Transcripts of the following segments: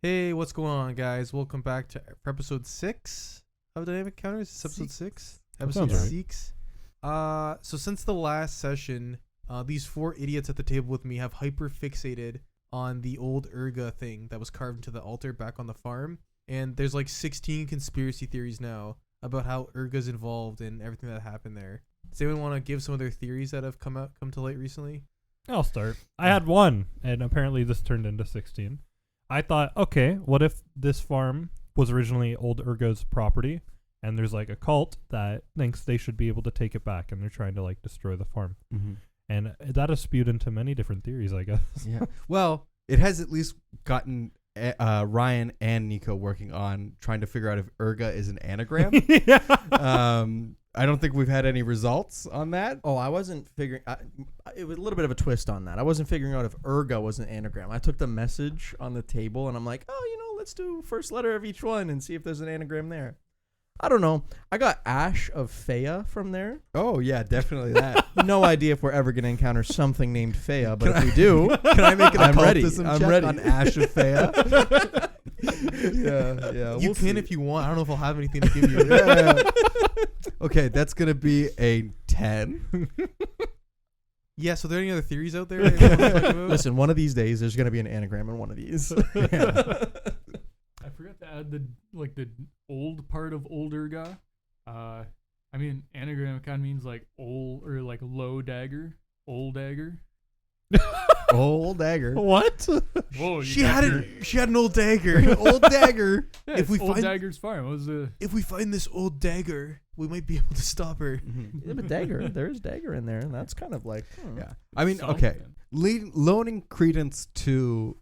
Hey, what's going on, guys? Welcome back to episode 6 of Dynamic Encounters. It's episode 6? Episode Sounds right. 6. So since the last session, these 4 idiots at the table with me have hyper fixated on the old Urga thing that was carved into the altar back on the farm. And there's like 16 conspiracy theories now about how Urga's involved in everything that happened there. Does anyone want to give some of their theories that have come to light recently? I'll start. I had one, and apparently this turned into 16. I thought, okay, what if this farm was originally old Urga's property, and there's like a cult that thinks they should be able to take it back, and they're trying to like destroy the farm. Mm-hmm. And that has spewed into many different theories, I guess. Yeah. Well, it has at least gotten Ryan and Nico working on trying to figure out if Urga is an anagram. Yeah. I don't think we've had any results on that. Oh, I wasn't figuring. It was a little bit of a twist on that. I wasn't figuring out if Urga was an anagram. I took the message on the table and I'm like, let's do first letter of each one and see if there's an anagram there. I don't know. I got Ash of Fea from there. Oh, yeah, definitely that. No idea if we're ever going to encounter something named Fea, but if we do, Can I make an I'm ready. occultism I'm check ready. on Ash of Fea? Yeah. You can if you want. I don't know if I'll have anything to give you. Yeah. Okay, that's going to be a 10. Yeah, so are there any other theories out there? that you wanna talk about? listen, one of these days there's going to be an anagram in one of these. Yeah. I forgot to add the old part of old Urga. I mean anagram kind of means like old or like low dagger, old dagger. Old dagger. What? Whoa, She had an old dagger. Old dagger. Yeah, if we old find- dagger's farm. What was the If we find this old dagger, we might be able to stop her. Yeah, but dagger, there's dagger in there, and that's kind of like, Yeah. I mean, okay. something? Loaning credence to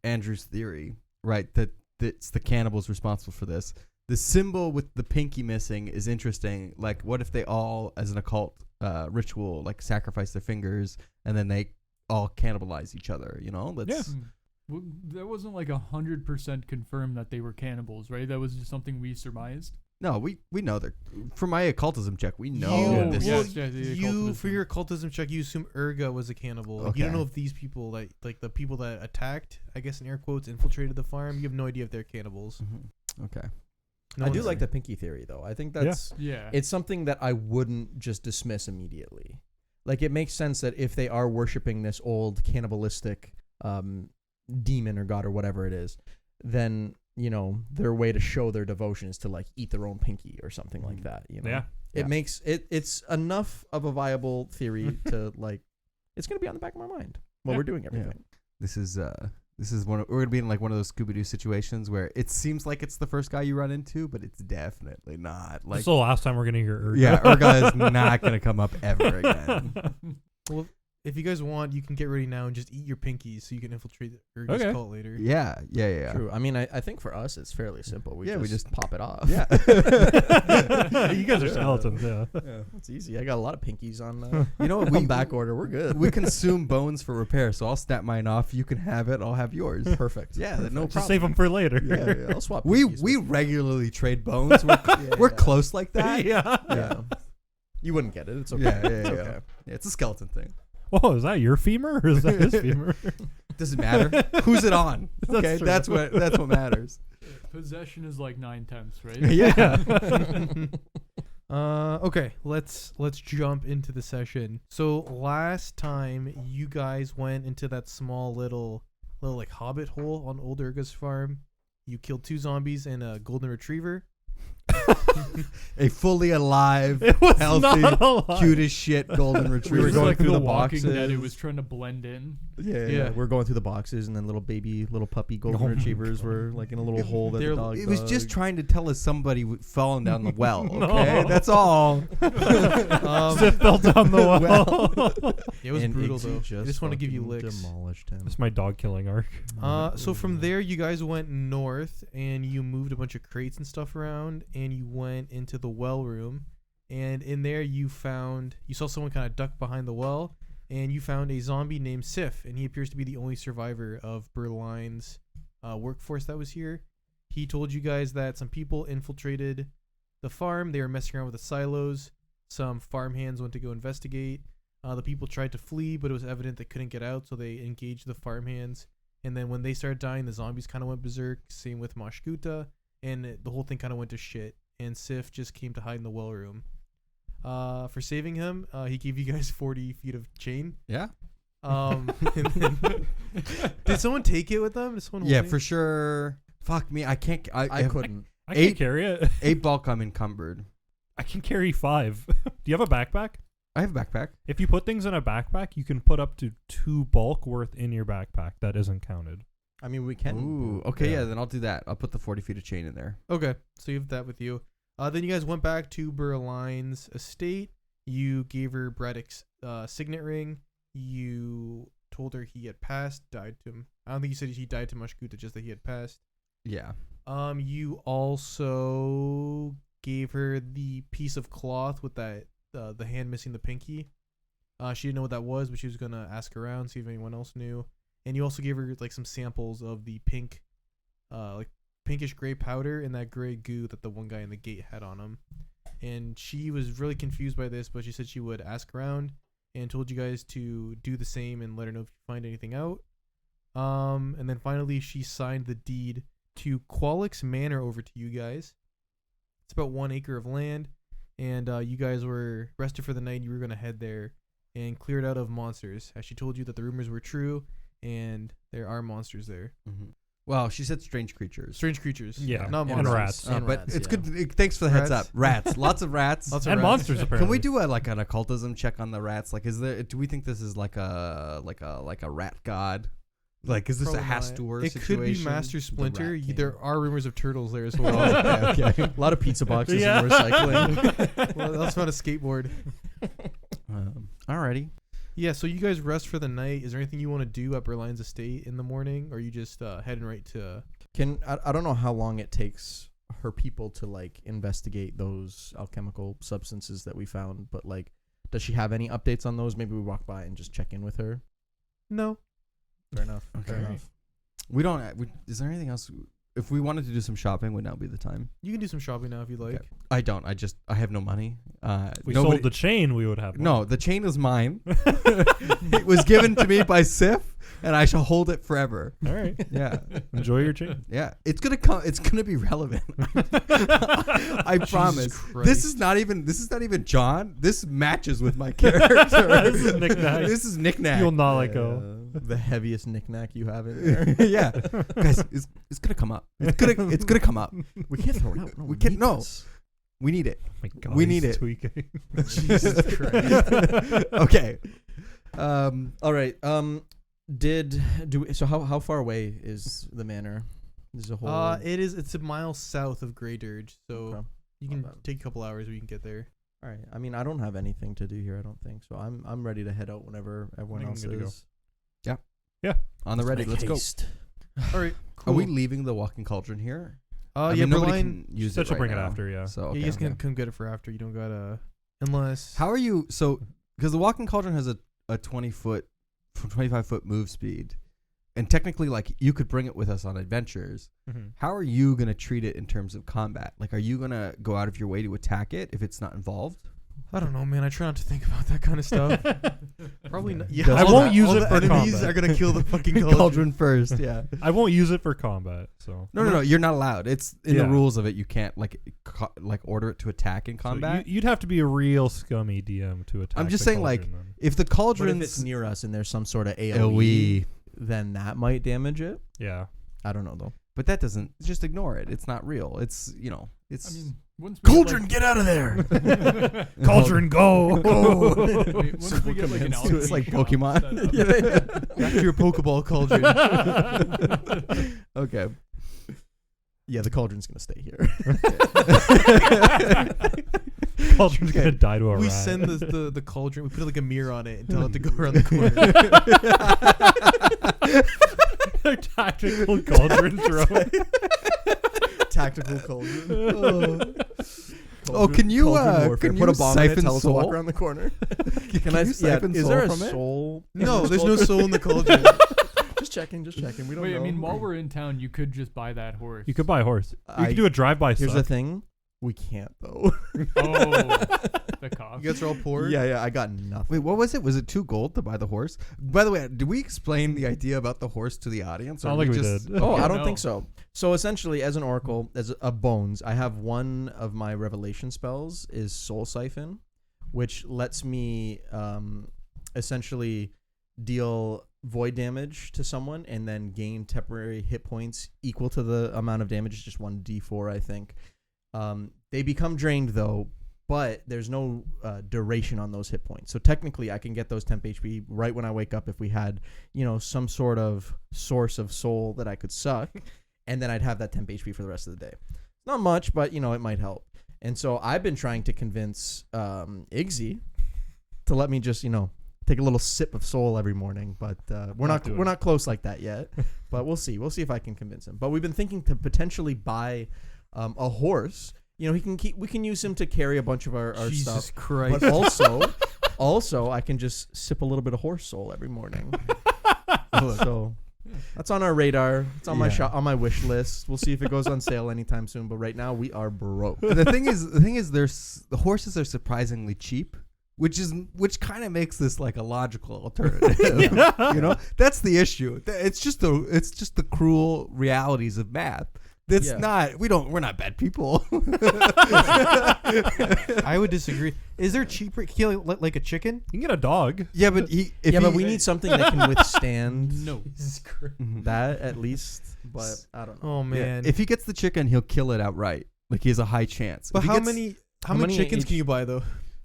Andrew's theory, right? That it's the cannibals responsible for this. The symbol with the pinky missing is interesting. Like, what if they all, as an occult ritual, like sacrifice their fingers and then they all cannibalize each other? You know, Yeah. Well, that wasn't like 100% confirmed that they were cannibals, right? That was just something we surmised. No, we know that. For my occultism check, we know Yeah. this. Well, Yes, yeah, the you occultism. for your occultism check, you assume Urga was a cannibal. You don't Okay. know if these people, like the people that attacked, I guess in air quotes, infiltrated the farm. You have no idea if they're cannibals. Mhm. Okay. No I do one's- like the pinky theory, though. I think that's Yeah. it's something that I wouldn't just dismiss immediately. Like, it makes sense that if they are worshiping this old cannibalistic demon or god or whatever it is, then, their way to show their devotion is to, like, eat their own pinky or something like that, Yeah. It Yeah. makes it's enough of a viable theory to, like, it's going to be on the back of my mind while Yeah. we're doing everything. This is one. We're gonna be in like one of those Scooby Doo situations where it seems like it's the first guy you run into, but it's definitely not. This Like, is the last time we're going to hear Urga. yeah, Urga is not gonna come up ever again. If you guys want, you can get ready now and just eat your pinkies so you can infiltrate Urga's Okay. cult later. Yeah. True. I mean, I think for us it's fairly simple. We just pop it off. Yeah. You guys are skeletons, yeah. Yeah, it's easy. I got a lot of pinkies on. You know what? On back order. We're good. We consume bones for repair, so I'll snap mine off. You can have it. I'll have yours. Perfect. Yeah, no problem. Just save them for later. Yeah, I'll swap. We pinkies with- regularly trade bones. We're close like that. Yeah. Yeah. You wouldn't get it. It's okay. Yeah, It's yeah. okay. Yeah, it's a skeleton thing. Whoa, is that your femur or is that his femur? Doesn't matter. Who's it on? That's Okay, true. that's what matters. Possession is like 9/10, right? Yeah. Okay, let's jump into the session. So last time you guys went into that small little like hobbit hole on old Urga's farm. You killed 2 zombies and a golden retriever. A fully alive, It was healthy, not alive. cute as shit golden We were retriever. It's going like through the the Walking Dead. It boxes. was trying to blend in. Yeah. We're going through the boxes, and then little puppy golden Oh my retrievers God. were like in a little hole that the dog. It was just dug. trying to tell us somebody falling down the well. No. Okay, that's all. Sif fell down the well. It was And brutal Iggsy though. I just want to give you fucking licks. Demolished him. It's my dog killing arc. So from there, you guys went north and you moved a bunch of crates and stuff around, and you went into the well room. And in there, you saw someone kind of duck behind the well, and you found a zombie named Sif, and he appears to be the only survivor of Berline's workforce that was here. He told you guys that some people infiltrated the farm. They were messing around with the silos. Some farmhands went to go investigate. The people tried to flee, but it was evident they couldn't get out, so they engaged the farmhands And then when they started dying, the zombies kind of went berserk. Same with Mashkuta, and the whole thing kind of went to shit. And Sif just came to hide in the well room. For saving him, he gave you guys 40 feet of chain. Yeah. And then, did someone take it with them? Did someone Yeah, hold it? for sure. Fuck me. I can't. I couldn't. I can Eight- carry it. 8 bulk. I'm encumbered. I can carry 5. Do you have a backpack? I have a backpack. If you put things in a backpack, you can put up to 2 bulk worth in your backpack. That isn't counted. I mean, we can. Ooh. Okay. Yeah. Yeah. Then I'll do that. I'll put the 40 feet of chain in there. Okay, so you have that with you. Then you guys went back to Berline's estate. You gave her Braddock's signet ring. You told her he had passed, died to him. I don't think you said he died to Mashkuta, just that he had passed. Yeah. You also gave her the piece of cloth with that the hand missing the pinky. She didn't know what that was, but she was gonna ask around, see if anyone else knew. And you also gave her like some samples of the pink, like pinkish gray powder and that gray goo that the one guy in the gate had on him. And she was really confused by this, but she said she would ask around and told you guys to do the same and let her know if you find anything out. And then finally she signed the deed to Qualix Manor over to you guys. It's about 1 acre of land, and you guys were rested for the night. You were going to head there and clear it out of monsters, as she told you that the rumors were true and there are monsters there. Mm-hmm. Well, she said strange creatures. Strange creatures. Yeah, not and monsters. rats. And But rats, it's yeah. good. Thanks for the heads Rats. up. Rats. Lots of rats. Lots of And rats. monsters, apparently. Can we do like an occultism check on the rats? Like, do we think this is like a rat god? Like, is this Probably a not. Hastur It situation? could be Master The Splinter. Rat King. There are rumors of turtles there as Oh, well. okay. A lot of pizza boxes Yeah. and recycling. Well, that's not a skateboard. Alrighty. Yeah, so you guys rest for the night. Is there anything you want to do at Berline's estate in the morning, or are you just heading right to... I don't know how long it takes her people to like investigate those alchemical substances that we found, but like, does she have any updates on those? Maybe we walk by and just check in with her. No. Fair enough. Okay. Fair enough. We don't. Is there anything else? If we wanted to do some shopping, would now be the time? You can do some shopping now if you'd like. Okay. I don't. I have no money. We nobody- sold the chain, we would have No, money. the chain is mine. It was given to me by Sif, and I shall hold it forever. All right. Yeah. Enjoy your chain. Yeah, it's gonna come. It's gonna be relevant. I promise. Christ. This is not even John. This matches with my character. This is knick-knack. This is knick-knack. You'll not let go. The heaviest knick-knack you have in there. Yeah, guys, it's gonna come up. It's gonna come up. We can't throw it out. No, We can't- need no. this. We need it. Oh my God, We he's need it. tweaking. Jesus Christ. Okay. All right. So how far away is the manor? Is a whole. It's a mile south of Grey Dirge, so Okay. you Not can bad. take a couple hours we can get there. All right. I mean, I don't have anything to do here. I don't think so. I'm ready to head out whenever everyone I'm else good to go. is. On the ready. Let's go. All right, Are cool. we leaving the walking cauldron here? Yeah, mean, nobody Berline. can use Said it she'll right bring it now. after, yeah. So Yeah, okay. you guys can come get it for after. You don't gotta, unless. How are you? So, because the walking cauldron has a 20-foot, 25-foot move speed, and technically, like, you could bring it with us on adventures. Mhm. How are you gonna treat it in terms of combat? Like, are you gonna go out of your way to attack it if it's not involved? I don't know, man. I try not to think about that kind of stuff. Probably not. Yeah, I all won't the- use all it the for enemies combat. are gonna kill the fucking Cauldron, cauldron. first, yeah. I won't use it for combat, so. No, you're not allowed. It's in the Yeah. rules of it. You can't like order it to attack in So combat. you'd have to be a real scummy DM to attack. I'm just the saying, like, cauldron then. if the But if cauldron's it's near us and there's some sort of AOE, AOE, then that might damage it. Yeah. I don't know though. but that doesn't. Just ignore it. It's not real. It's it's. I mean, once we Cauldron, get out of there! Cauldron, go! once we get like an It's alchemy like shop Pokemon. set up. Yeah. Back to your Pokeball cauldron. Okay. Yeah, the cauldron's gonna stay here. Cauldron's gonna die to a We rat. send the cauldron. We put like a mirror on it and tell it to go around the corner. Tactical cauldron throw. Tactical cauldron. Oh, can you Cauldron warfare. can put you a bomb in it, siphon tell us to walk soul? around the corner? Can you siphon is soul there a from it? soul? in No, this there's no cauldron? soul in the cauldron. Just checking. We don't Wait, know. I mean, while we're in town, you could just buy that horse. You could buy a horse. You I- could do a drive-by Here's suck. the thing. We can't though. Oh, the cost. You guys are all poor. yeah, I got nothing. Wait, what was it? Was it 2 gold to buy the horse? By the way, did we explain the idea about the horse to the audience? I don't think we just did. Oh, Yeah, I don't no. think so. So essentially, as an oracle, as a bones, I have one of my revelation spells is Soul Siphon, which lets me essentially deal void damage to someone and then gain temporary hit points equal to the amount of damage. It's just 1d4, I think. They become drained though, but there's no duration on those hit points. So technically, I can get those temp HP right when I wake up if we had, some sort of source of soul that I could suck, and then I'd have that temp HP for the rest of the day. Not much, but it might help. And so I've been trying to convince Iggy to let me just take a little sip of soul every morning, but we're not close like that yet. But we'll see. We'll see if I can convince him. But we've been thinking to potentially buy a horse. We can use him to carry a bunch of our Jesus stuff. Christ. But also I can just sip a little bit of horse soul every morning. So that's on our radar. It's on on my wish list. We'll see if it goes on sale anytime soon. But right now we are broke. the thing is, the horses are surprisingly cheap, which kind of makes this like a logical alternative. That's the issue. It's just the cruel realities of math. That's we're not bad people. I would disagree. Is there cheaper? Can you like a chicken? You can get a dog. Yeah, but but we need something that can withstand No. Jesus Christ. that at least. But I don't know. Oh man. if he gets the chicken, he'll kill it outright. Like he has a high chance. But If he how gets- many how many chickens each- can you buy though?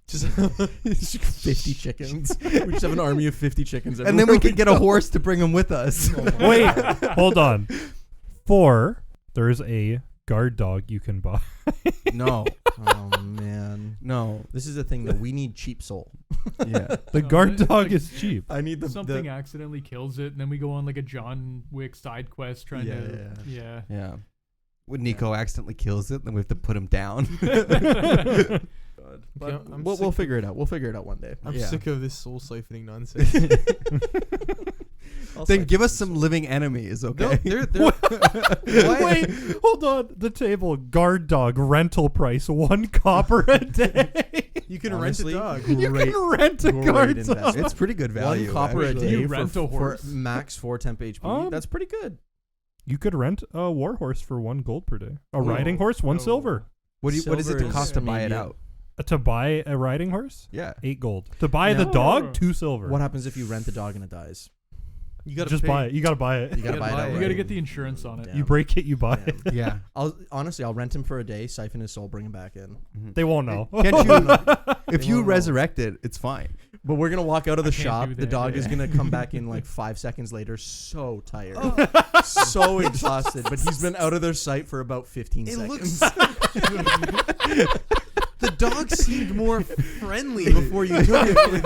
Just 50 chickens. We just have an army of 50 chickens. And then we can get a horse to bring him with us. Wait, hold on. 4, there's a guard dog you can buy. No, Oh man, no, this is the thing that we need cheap soul. yeah. The No, guard it's dog like is cheap. I need Something accidentally kills it, and then we go on like a John Wick side quest trying to. Yeah. Yeah. When Nico accidentally kills it, then we have to put him down. But Yeah, I'm we'll sick- figure it out. We'll figure it out one day. I'm Yeah. sick of this soul siphoning nonsense. Then give us some living enemies, okay? No, they're Wait, hold on. The table, guard dog, rental price, 1 copper a day. you can Honestly, rent a dog. You Great- can rent a great guard investment. dog. It's pretty good value. 1 copper actually. a day You for, rent a for horse? max 4 temp HP. That's pretty good. You could rent a war horse for 1 gold per day. A Whoa. rilling horse, 1 No. silver. What is it Silver to is cost to buy it maybe- out? To buy a riding horse, Yeah. 8 gold. To buy the No. dog, 2 silver. What happens if you rent the dog and it dies? You gotta Just pay. buy it. You gotta buy it. You gotta buy it buy it. outright. You got to get the insurance on it. Damn. You break it, you buy Damn. it. Yeah. I'll rent him for a day, siphon his soul, bring him back in. They won't know. Can't you? If They you won't know. resurrect it, it's fine. But we're gonna walk out of the I can't shop. do The that, dog is yeah. gonna come back in like 5 seconds later, so tired, so exhausted. But he's been out of their sight for about 15 It seconds. looks. The dog seemed more friendly before you took it with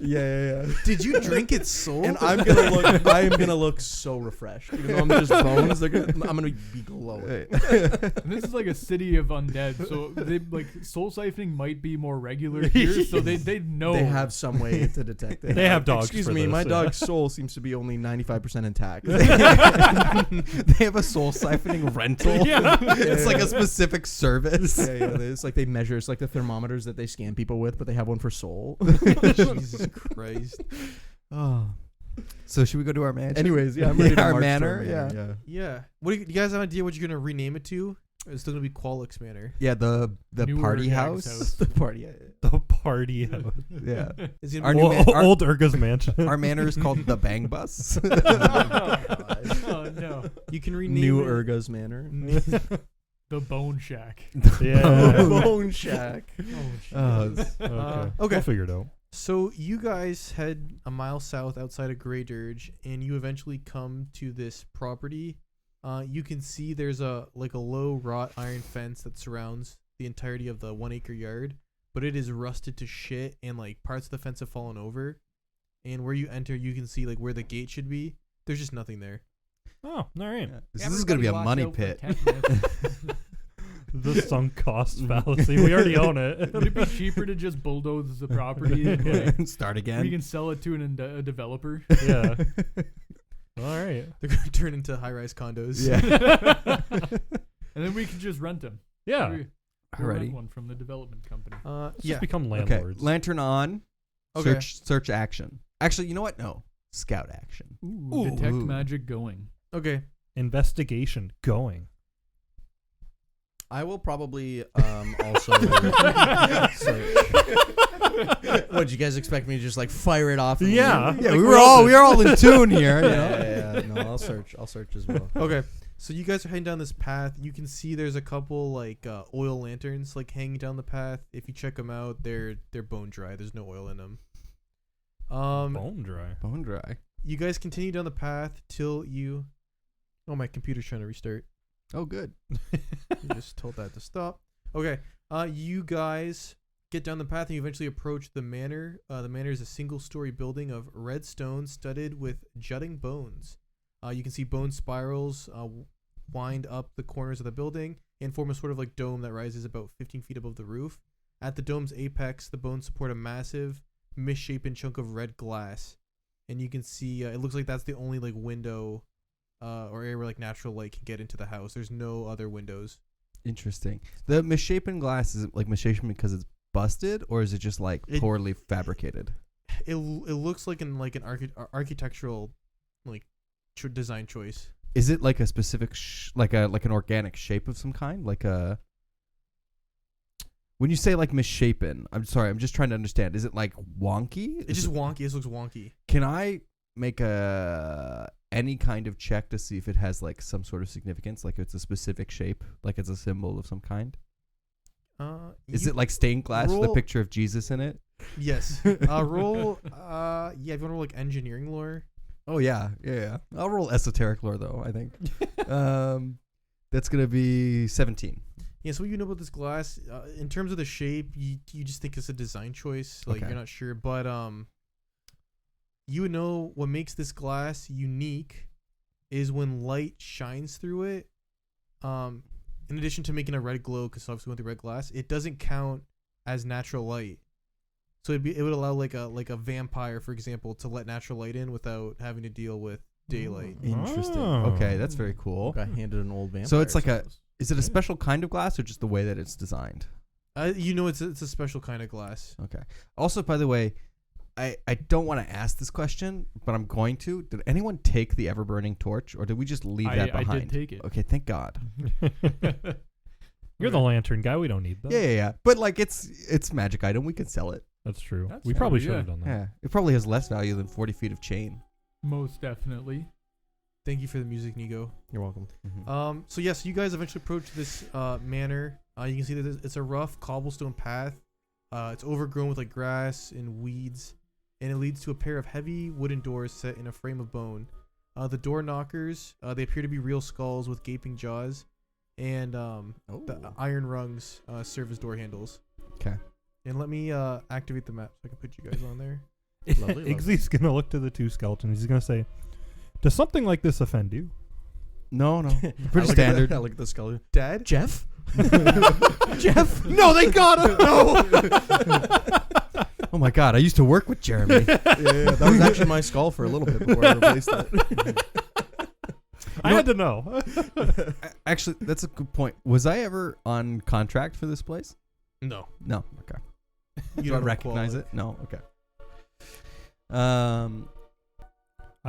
you. yeah. Did you drink its soul? And I am gonna look so refreshed. Even though I'm just bones, I'm gonna be glowing. And this is like a city of undead, so they like soul siphoning might be more regular here, so they know. They have some way to detect it. They have dogs Excuse for me, this, my yeah. dog's soul seems to be only 95% intact. They have a soul siphoning rental. Yeah. It's like a specific service. yeah. It's like they measure. It's like the thermometers that they scan people with, but they have one for soul. Jesus Christ. Oh. So should we go to our mansion? Anyways, yeah, I'm ready to Our march to manor, yeah. Yeah. What do you guys have an idea what you're gonna rename it to? Or it's still gonna be Qualix Manor. Yeah, the Newer party Gag's house. The party. The party house. Yeah. It's gonna Our be new Old, man- our- old Urga's mansion. Our manor is called the Bang Bus. Oh no, you can rename New it. Urga's Manor. the Bone Shack. Yeah. Bone Shack. Oh, Okay. Okay. We'll figure it out. So you guys head a mile south outside of Grey Dirge, and you eventually come to this property. You can see there's a low wrought iron fence that surrounds the entirety of the 1 acre yard, but it is rusted to shit, and like parts of the fence have fallen over. And where you enter, you can see like where the gate should be. There's just nothing there. Oh, all right. This is going to be a money pit. The sunk cost fallacy. We already own it. Would it be cheaper to just bulldoze the property and like, Start we again. can sell it to a developer? Yeah. All right. They're gonna turn into high-rise condos. Yeah. And then we can just rent them. Yeah. We rent Alrighty. one from the development company. Let's Yeah. just become Okay. landlords. Lantern on. Okay. Search action. Actually, you know what? No. Scout action. Ooh, detect Ooh. magic going. Okay. Investigation going. I will probably also search. What, you guys expect me to just like fire it off? and Yeah. leave? Yeah, we were all in tune here. You know? Yeah. No, I'll search as well. Okay. So you guys are heading down this path. You can see there's a couple like oil lanterns like hanging down the path. If you check them out, they're bone dry. There's no oil in them. Bone dry. Bone dry. You guys continue down the path till you. Oh, my computer's trying to restart. Oh, good. You just told that to stop. Okay. You guys get down the path and you eventually approach the manor. The manor is a single-story building of red stone studded with jutting bones. You can see bone spirals wind up the corners of the building and form a sort of like dome that rises about 15 feet above the roof. At the dome's apex, the bones support a massive, misshapen chunk of red glass, and you can see it looks like that's the only like window or area where like natural light can get into the house. There's no other windows. Interesting. The misshapen glass, is it like misshapen because it's busted, or is it just like It- poorly fabricated? It looks like an architectural like design choice. Is it like a specific like an organic shape of some kind? Like a when you say like misshapen, I'm sorry, I'm just trying to understand. Is it like wonky? It's just wonky. It looks wonky. Can I make any kind of check to see if it has like some sort of significance, like it's a specific shape, like it's a symbol of some kind? Is it like stained glass with a roll- picture of Jesus in it? Yes. Roll. Yeah. If you want to roll like engineering lore. Oh yeah. I'll roll esoteric lore though, I think. That's gonna be 17. Yeah. So what you know about this glass, in terms of the shape, you just think it's a design choice. Like Okay. you're not sure, but you would know what makes this glass unique is when light shines through it. In addition to making a red glow, because obviously with the red glass, it doesn't count as natural light. So it would allow like a vampire, for example, to let natural light in without having to deal with daylight. Interesting. Oh. Okay, that's very cool. Got handed an old vampire. So it's like sauce. Is it a special kind of glass or just the way that it's designed? You know, it's a special kind of glass. Okay. Also, by the way, I don't want to ask this question, but I'm going to. Did anyone take the ever burning torch, or did we just leave that I behind? did take it. Okay, thank God. You're the lantern guy. We don't need that. Yeah. But like, it's magic item. We can sell it. That's true. That's we fair, probably yeah. should have done that. Yeah. It probably has less value than 40 feet of chain. Most definitely. Thank you for the music, Nigo. You're welcome. So yes, you guys eventually approach this manor. You can see that it's a rough cobblestone path. It's overgrown with like grass and weeds, and it leads to a pair of heavy wooden doors set in a frame of bone. The door knockers, they appear to be real skulls with gaping jaws, and the iron rungs serve as door handles. Okay. And let me activate the map so I can put you guys on there. Lovely. Iggsy's gonna look to the two skeletons. He's gonna say, "Does something like this offend you?" No. I Pretty look standard. At I look at the skeleton. Dad? Jeff? Jeff? No, they got him. No. Oh my God! I used to work with Jeremy. Yeah, that was actually my skull for a little bit before I replaced it. I had to know. Actually, that's a good point. Was I ever on contract for this place? No. No. Okay. You Do I don't recognize it? No. Okay. I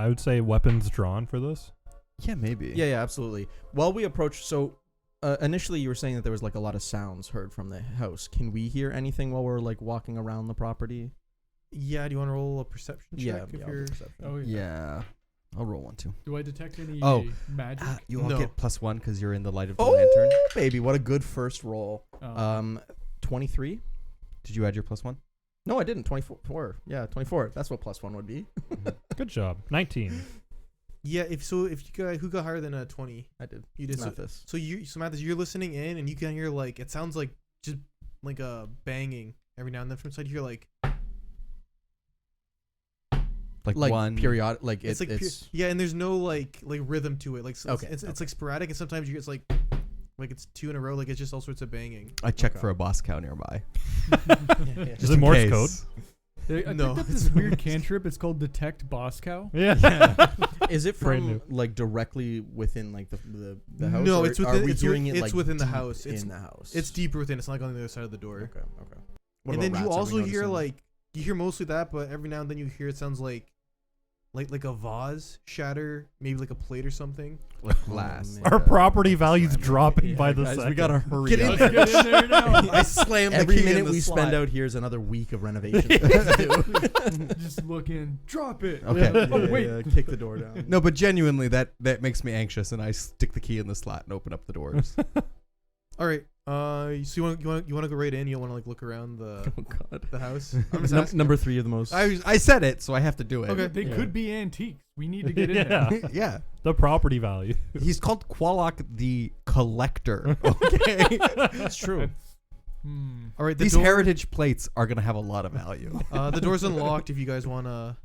would say weapons drawn for this. Yeah, maybe. Yeah, absolutely. While we approach, so initially you were saying that there was like a lot of sounds heard from the house. Can we hear anything while we're like walking around the property? Yeah, do you want to roll a perception check? Yeah, if yeah, you're... perception. Oh yeah. Yeah. I'll roll one too. Do I detect any Oh. magic? You all No. get +1 because you're in the light of the lantern. Oh, baby, what a good first roll. Oh. 23? Did you add your +1? No, I didn't. 24. Yeah, 24. That's what +1 would be. Good job. 19. Yeah, if you got who got higher than a 20, I did. you did. Not this. So Mathis, you're listening in, and you can hear like it sounds like just like a banging every now and then from inside. You hear like Like one periodic, like it's like yeah, and there's no like rhythm to it. Like Okay, it's like sporadic, and sometimes it's like it's two in a row. Like it's just all sorts of banging. I checked Okay. for a boss cow nearby. Is it Morse code? I No, picked up it's this not. weird cantrip. It's called Detect Boss Cow. Yeah. Is it Brand from new. like directly within like the house? No, or it's are within. we It's, hearing it it's like within the deep house. It's in the house. It's deeper within. It's not like on the other side of the door. Okay. Okay. What And about then you rats? Are we also hear noticing- like you hear mostly that, but every now and then you hear it sounds like a vase shatter, maybe like a plate or something. Like glass. man. like Our a- property value's Slam. dropping by the guys, second. we gotta hurry Get up. in Let's get in there now. I slammed the Every key minute in the we slot. spend out here is another week of renovation. to Just look in. Drop it. Okay. do. Oh, wait. Kick the door down. No, but genuinely, that makes me anxious, and I stick the key in the slot and open up the doors. All right. So you want to go right in? You don't want to like look around the Oh God. the house? I'm just asking. Number 3 of the most. I said it, so I have to do it. Okay. They Yeah. could be antiques. We need to get in there. Yeah. Yeah. The property value. He's called Qualok the Collector. Okay. It's true. All right. The These door, heritage plates are gonna have a lot of value. the door's unlocked. If you guys want to.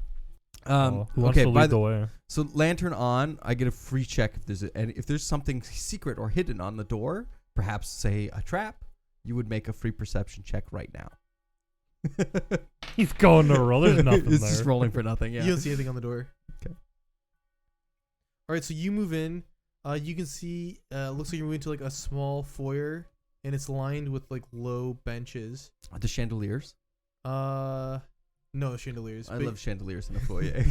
Oh, who wants okay. to By lead the the way? So lantern on, I get a free check if there's something secret or hidden on the door, perhaps say a trap. You would make a free perception check right now. He's going to roll. There's nothing It's there. just rolling for nothing. Yeah. You don't see anything on the door. Okay. All right. So you move in. You can see. Looks like you're moving to like a small foyer, and it's lined with like low benches. The chandeliers. No chandeliers. I but- love chandeliers in a foyer.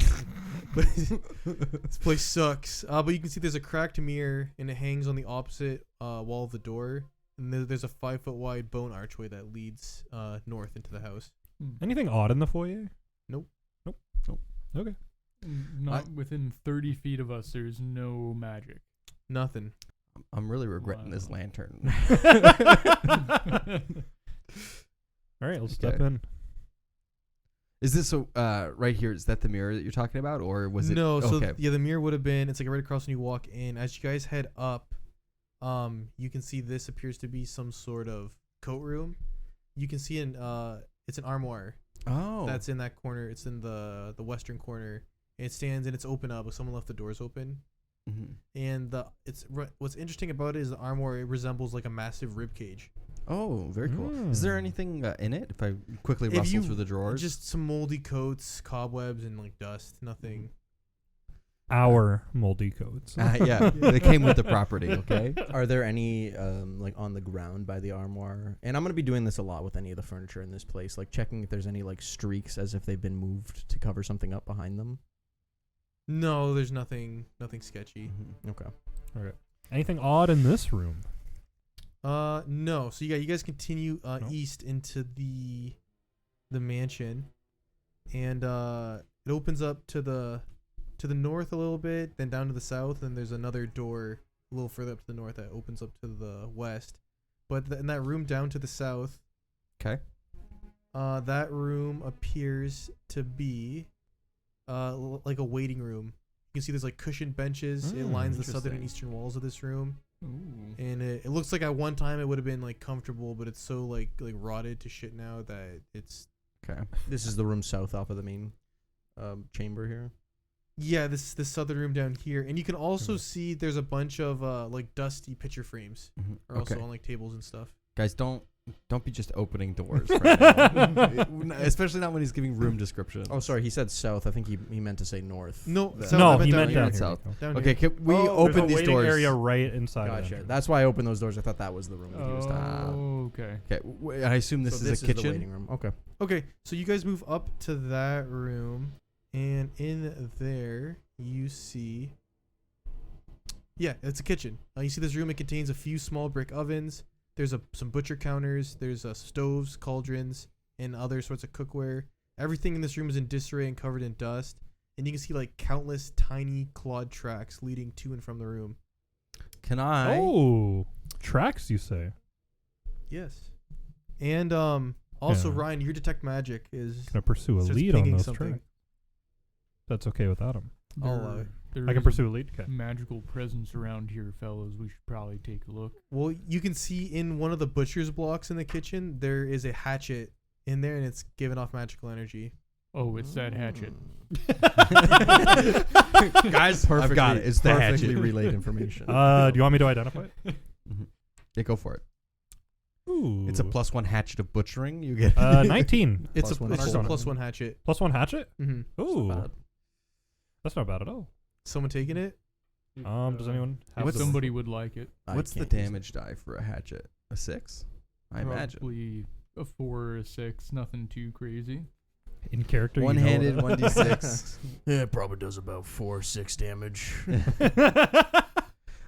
but this place sucks. But you can see there's a cracked mirror, and it hangs on the opposite wall of the door. And there's a 5-foot wide bone archway that leads north into the house. Anything odd in the foyer? Nope. Okay. Not within 30 feet of us. There's no magic. Nothing. I'm really regretting this Wow. lantern. All right, let's step Okay. in. Is this right here? Is that the mirror that you're talking about, or was it? No. So okay. yeah, the mirror would have been. It's like right across when you walk in. As you guys head up, you can see this appears to be some sort of coat room. You can see it's an armoire Oh. that's in that corner. It's in the western corner. It stands and it's open up, but someone left the doors open. Mhm. And what's interesting about it is the armoire, it resembles like a massive rib cage. Oh, very cool. Is there anything in it? If I quickly rustle through the drawers. Just some moldy coats, cobwebs, and like dust. Nothing. Our moldy coats. yeah, they came with the property. Okay. Are there any like on the ground by the armoire? And I'm gonna be doing this a lot with any of the furniture in this place, like checking if there's any like streaks as if they've been moved to cover something up behind them. No, there's nothing sketchy. Mhm. Okay. Anything odd in this room? No. So you guys continue No. east into the mansion, and it opens up to the north a little bit, then down to the south, and there's another door a little further up to the north that opens up to the west. But in that room down to the south, Okay. that room appears to be like a waiting room. You can see there's like cushioned benches. It lines the southern and Interesting. eastern walls of this room. Ooh. And it looks like at one time it would have been like comfortable, but it's so like rotted to shit now that it's Okay. This is the room south off of the main chamber here. this southern room down here. And you can also Mhm. see there's a bunch of like dusty picture frames Mhm. are Okay. also on like tables and stuff. Guys, don't be just opening doors. Right now. Especially not when he's giving room descriptions. Oh, sorry, he said south. I think he meant to say north. No, The- south, I No, meant he down meant here. down It's here. south. Nico. Down Okay, here. can we Oh, There's open a these waiting doors? area right inside. the Gotcha. entrance. That's why I opened those doors. I thought that was the room that he was talking about. Oh, okay. Okay, I assume this So is a the kitchen. waiting room. Okay. Okay, so you guys move up to that room, and in there you see. Yeah, it's a kitchen. You see this room. It contains a few small brick ovens. There's some butcher counters. There's stoves, cauldrons, and other sorts of cookware. Everything in this room is in disarray and covered in dust. And you can see like countless tiny clawed tracks leading to and from the room. Can I? Oh, tracks, you say? Yes. And also Yeah. Ryan, your detect magic is Can I pursue a starts lead on pinging those something. tracks? That's okay without him. I'll allow it. There I can is pursue a lead. Okay. magical presence around here, fellas. We should probably take a look. Well, you can see in one of the butcher's blocks in the kitchen, there is a hatchet in there, and it's giving off magical energy. Oh, it's that hatchet. Guys, I've got it. It's the perfectly hatchet. relayed information. Do you want me to identify it? Mhm. Yeah, go for it. Ooh, Ooh. It's a +1 hatchet of butchering. You get 19. It's Plus one it's just a sword. +1 hatchet. +1 hatchet? Mm-hmm. Ooh. bad. That's not bad at all. Someone taking it? Does anyone have What's the- Somebody would like it. I What's the can't use it. damage die for a hatchet? A 6? I imagine. Probably a 4 or a 6. Nothing too crazy. in character? you know One-handed, that? 1d6. Yeah, it probably does about 4-6 damage.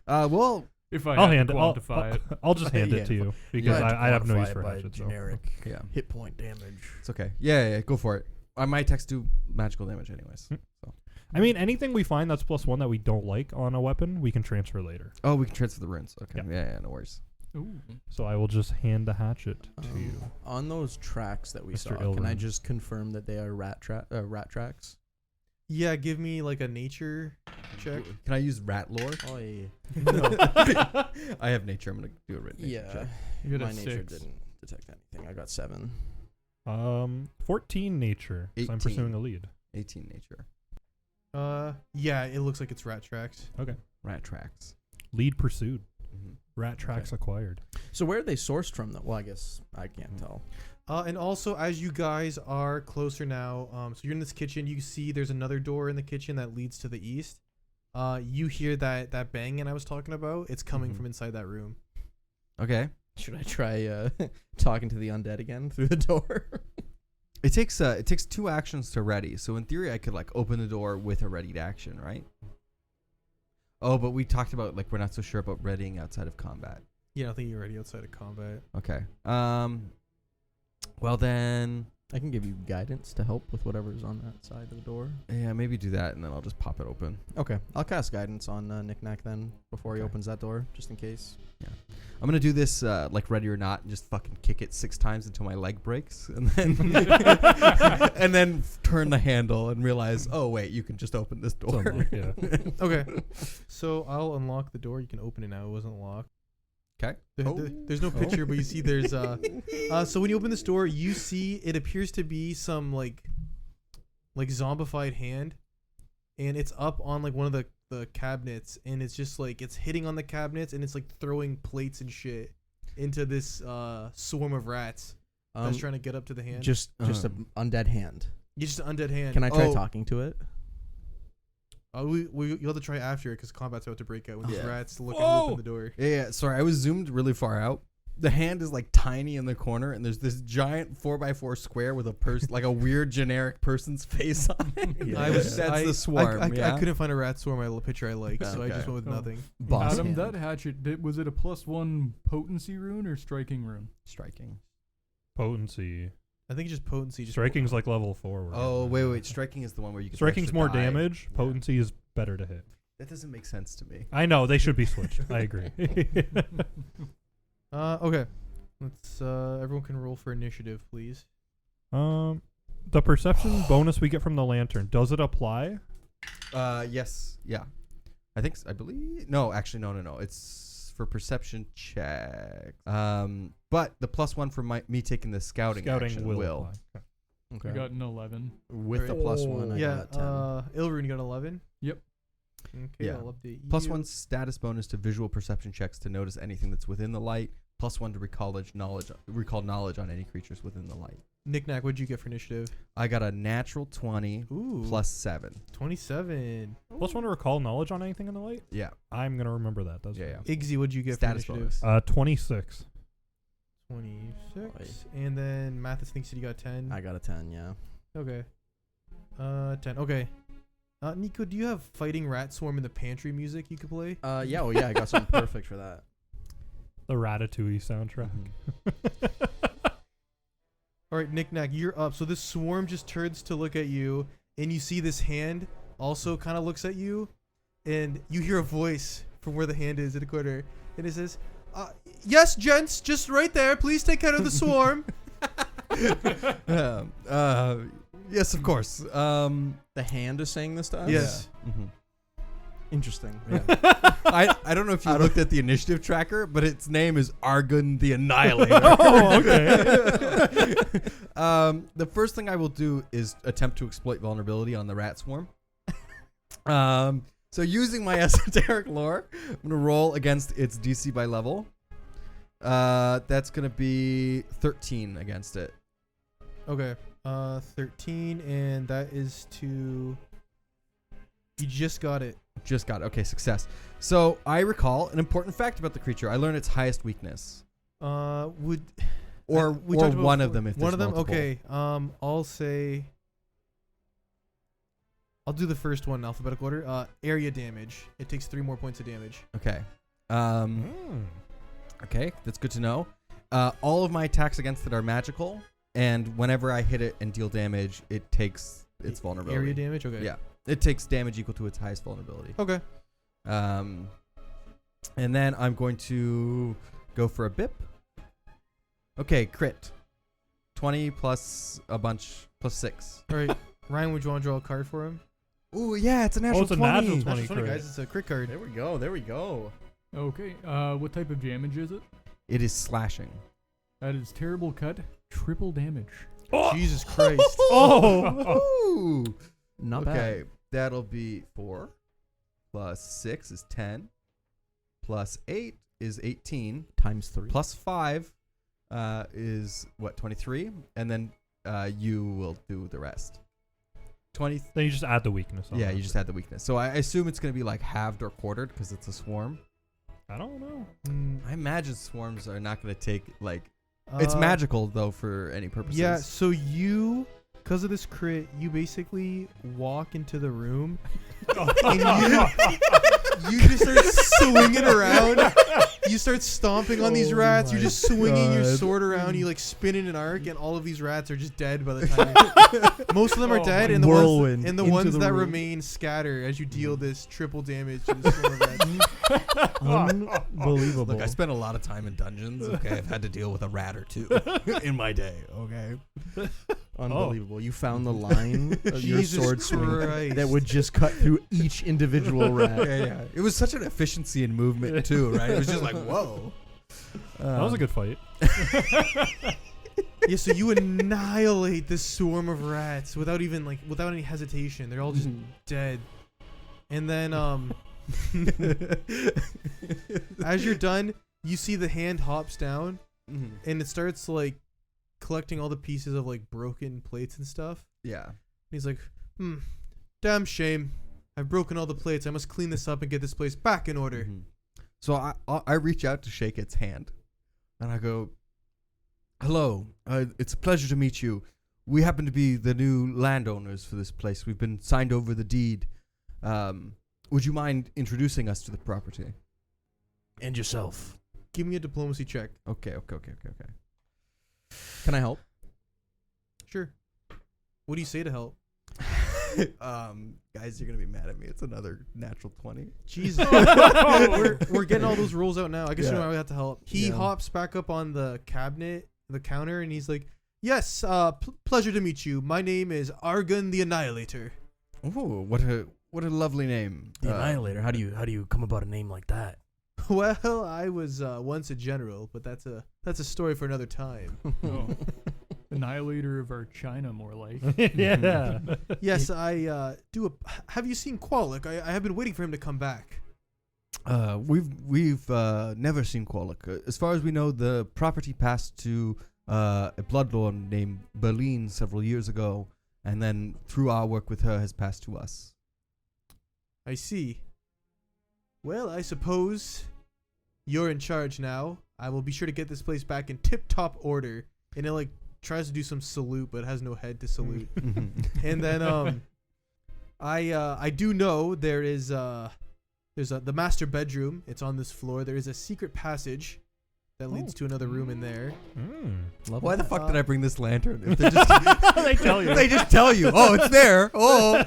Well, If I I'll had hand to it. quantify it. I'll just hand Yeah. it to you You because had to I have no quantify use it for by hatchets. generic yeah, hit point damage. it's okay. Yeah, go for it. My attacks do magical damage anyways. Hmm. So. I mean, anything we find that's +1 that we don't like on a weapon, we can transfer later. Oh, we can transfer the runes. Okay. Yeah. Yeah, no worries. Ooh. So I will just hand the hatchet to you. On those tracks that we Mr. saw, can I Ilrin. just confirm that they are rat tracks? Yeah, give me like a nature check. Can I use rat lore? Oh yeah. No. I have nature. I'm gonna do a rat nature Yeah. check. You get My a nature 6. didn't detect anything. I got 7. 14 nature. 'Cause I'm 18. pursuing a lead. 18 nature. Yeah, it looks like it's rat tracks. Rat tracks. Lead pursued. Mm-hmm. Rat tracks acquired. So where are they sourced from? Though? Well, I guess I can't tell. And also, as you guys are closer now, so you're in this kitchen. You see there's another door in the kitchen that leads to the east. You hear that banging I was talking about. It's coming Mhm. from inside that room. Okay. Should I try talking to the undead again through the door? It takes 2 actions to ready. So in theory, I could like open the door with a readied action, right? Oh, but we talked about like we're not so sure about readying outside of combat. Yeah, I think you're already outside of combat. Okay. Well then, I can give you guidance to help with whatever's on that side of the door. yeah, maybe do that, and then I'll just pop it open. Okay, I'll cast guidance on Knick-Knack then before he Okay. opens that door, just in case. I'm gonna do this like ready or not, and just fucking kick it 6 times until my leg breaks, and then and then turn the handle and realize, oh wait, you can just open this It's door. unlocked, yeah. Okay, so I'll unlock the door. You can open it now. It wasn't locked. 'Kay. There's no picture, but you see there's so when you open this door, you see it appears to be some like zombified hand, and it's up on like one of the cabinets, and it's just like it's hitting on the cabinets, and it's like throwing plates and shit into this swarm of rats that's trying to get up to the hand. Just an undead hand. You just an undead hand. Can I try Oh. talking to it? You'll have to try after it because combat's about to break out when these Yeah. rats look Whoa! open the door. Yeah, sorry, I was zoomed really far out. The hand is like tiny in the corner, and there's this giant 4x4 square with a person, like a weird generic person's face on it. Yeah. That's the swarm. I yeah? couldn't find a rat swarm picture I like, so I just Okay. went with Oh. nothing. Boss Adam, hand. that hatchet, was it a +1 potency rune or striking rune? Striking. Potency. I think it's just potency. Just Striking's like level 4. Oh wait, striking is the one where you can. Striking's extra more die. damage. Yeah. Potency is better to hit. That doesn't make sense to me. I know they should be switched. I agree. Okay. Let's everyone can roll for initiative, please. The perception bonus we get from the lantern, does it apply? Yes, yeah. I believe. No, actually, no. It's for perception check. But the +1 for me taking the scouting action will. apply. Okay. I got an 11. With the +1, I yeah. got 10. Ilrune, you got 11. Yep. Okay, Yeah. I'll update you. +1 status bonus to visual perception checks to notice anything that's within the light. +1 to recall knowledge on any creatures within the light. Knick-Knack, what'd you get for initiative? I got a natural 20 Ooh. +7. 27. +1 to recall knowledge on anything in the light? Yeah. I'm going to remember that. That's Yeah, fine. Iggsy, what'd you get Status for initiative? bonus. 26. 26. And then Mathis thinks that you got 10. I got a 10, yeah. Okay. 10. Okay. Nico, do you have Fighting Rat Swarm in the pantry music you could play? Yeah, I got something perfect for that. The Ratatouille soundtrack. All right, Knick-Knack, you're up. So this swarm just turns to look at you, and you see this hand also kind of looks at you, and you hear a voice from where the hand is in the corner, and it says, yes, gents, just right there. Please take care of the swarm. Yes, of course. The hand is saying this to us? Yes. Mhm. Interesting. Yeah. I don't know if you looked at the initiative tracker, but its name is Argun the Annihilator. Oh, okay. The first thing I will do is attempt to exploit vulnerability on the rat swarm. So using my esoteric lore, I'm gonna roll against its DC by level. That's gonna be 13 against it. Okay. 13, and that is to. You just got it. Just got it. Okay, success. So I recall an important fact about the creature. I learned its highest weakness, Would or we talked about one of before. them. If one of there's them. multiple. Okay. I'll say. I'll do the first one in alphabetical order. Area damage. It takes 3 more points of damage. Okay. Mm. Okay, that's good to know. All of my attacks against it are magical, and whenever I hit it and deal damage, it takes its vulnerability. Area damage. Okay. Yeah, it takes damage equal to its highest vulnerability. Okay. And then I'm going to go for a bip. Okay, crit. 20 plus a bunch plus 6. All right. Ryan, would you want to draw a card for him? Ooh, yeah, it's a natural it's a 20. natural 20. Natural 20, crit. guys. It's a crit card. There we go. There we go. Okay. What type of damage is it? It is slashing. That is terrible cut. Triple damage. Jesus Christ. Oh. Ooh. Not Okay, that'll be 4 plus 6 is 10 plus 8 is 18 bad. Times 3. plus 5 is what, 23, and then you will do the rest. 20. Then you just add the weakness on. Yeah, it. you just had the weakness. So I assume it's going to be like halved or quartered because it's a swarm. I don't know. I imagine swarms are not going to take like it's magical though for any purposes. Yeah, so you, because of this crit, you basically walk into the room and you just start swinging around. You start stomping on these Oh rats. You're my just swinging your God. sword around. You like spin in an arc, and all of these rats are just dead by the time. Most of them are Oh dead, my and the ones Whirlwind and the into ones the that room. remain scatter as you deal this triple damage to the swarm of rats. Unbelievable. Look, I spent a lot of time in dungeons. Okay, I've had to deal with a rat or two in my day. Okay. Unbelievable. You found the line of your Jesus sword swing Christ. that would just cut through each individual rat. Yeah. It was such an efficiency in movement too, right? It was just like, whoa. That was a good fight. Yeah, so you annihilate this swarm of rats without any hesitation. They're all just dead. And then as you're done, you see the hand hops down and it starts like collecting all the pieces of like broken plates and stuff. Yeah. And he's like, damn shame. I've broken all the plates. I must clean this up and get this place back in order. So I reach out to shake its hand, and I go, "Hello, it's a pleasure to meet you. We happen to be the new landowners for this place. We've been signed over the deed. Would you mind introducing us to the property?" And yourself. Give me a diplomacy check. Okay. Can I help? Sure. What do you say to help? Guys, you're gonna be mad at me. It's another natural 20. Jesus. we're getting all those rules out now. I guess you know I would have to help. He hops back up on the counter, and he's like, yes, pleasure to meet you. My name is Argon the Annihilator. Oh, what a lovely name. The Annihilator. How do you come about a name like that? Well, I was once a general, but that's a story for another time. Oh. Annihilator of our China, more like. Yeah. Yes, I do. Have you seen Qualic? I have been waiting for him to come back. We've never seen Qualic. As far as we know, the property passed to a bloodlord named Berlin several years ago, and then through our work with her has passed to us. I see. Well, I suppose you're in charge now. I will be sure to get this place back in tip-top order. And it like tries to do some salute, but has no head to salute. And then I do know there's the master bedroom. It's on this floor. There is a secret passage that leads to another room in there. Why the fuck did I bring this lantern? If they're just, They tell you. They just tell you. Oh, it's there. Oh.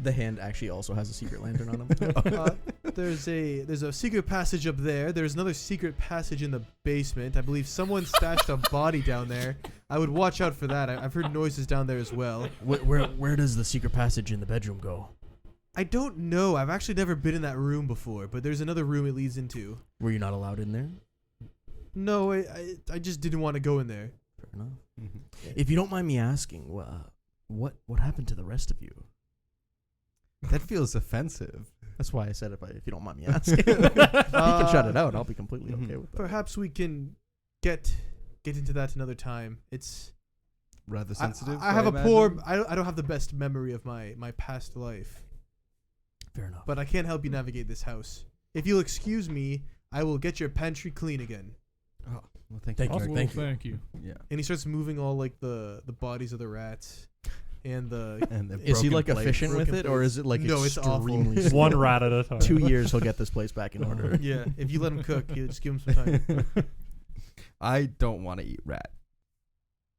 The hand actually also has a secret lantern on him. There's a secret passage up there. There's another secret passage in the basement. I believe someone stashed a body down there. I would watch out for that. I've heard noises down there as well. Where does the secret passage in the bedroom go? I don't know. I've actually never been in that room before, but there's another room it leads into. Were you not allowed in there? No, I just didn't want to go in there. Fair enough. If you don't mind me asking, what happened to the rest of you? That feels offensive. That's why I said it. If you don't mind me asking, you can shut it out. I'll be completely okay with that. Perhaps we can get into that another time. It's Rather sensitive. I have a poor. I don't have the best memory of my past life, Fair enough. but I can't help you navigate this house. If you'll excuse me, I will get your pantry clean again. Oh, well, thank Thank you. you. Well, Thank you. thank you. Yeah. And he starts moving all like the bodies of the rats and the. And the Is he broken like plates. efficient with Broken it, or plates. is it like No, it's awful. extremely slow? One rat at a time. 2 years, he'll get this place back in order. Yeah, if you let him cook, you just give him some time. I don't want to eat rat.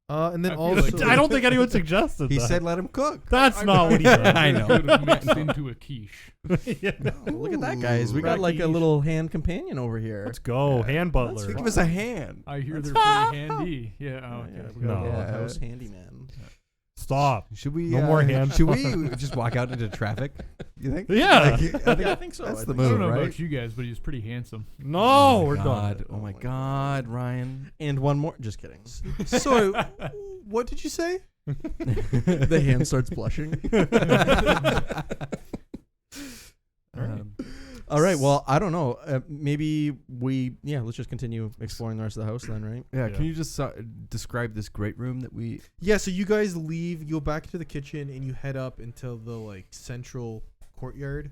And then I feel also, like- I don't think anyone suggested He that. said let him cook. That's not what he said. I know. Could have mixed into a quiche. Yeah. Oh, look at that, guys. We got like a Rakish. little hand companion over here. Let's go, Yeah. hand butler. Give us a hand. I hear That's they're pretty handy. Yeah. Oh, okay. Yeah, we No. got yeah, that. house handyman. Stop. Should we? No more hand Should we just walk out into traffic? You think? Yeah. I think so. That's I the think I move, don't know right? about you guys, but he's pretty handsome. No, we're God. done. Oh my God, Ryan. And one more. Just kidding. so what did you say? The hand starts blushing. Um, All right. Well, I don't know. Maybe let's just continue exploring the rest of the house then, right? yeah, Yeah. Can you just describe this great room that we? Yeah, so you guys leave, you go back to the kitchen, and you head up into the like central courtyard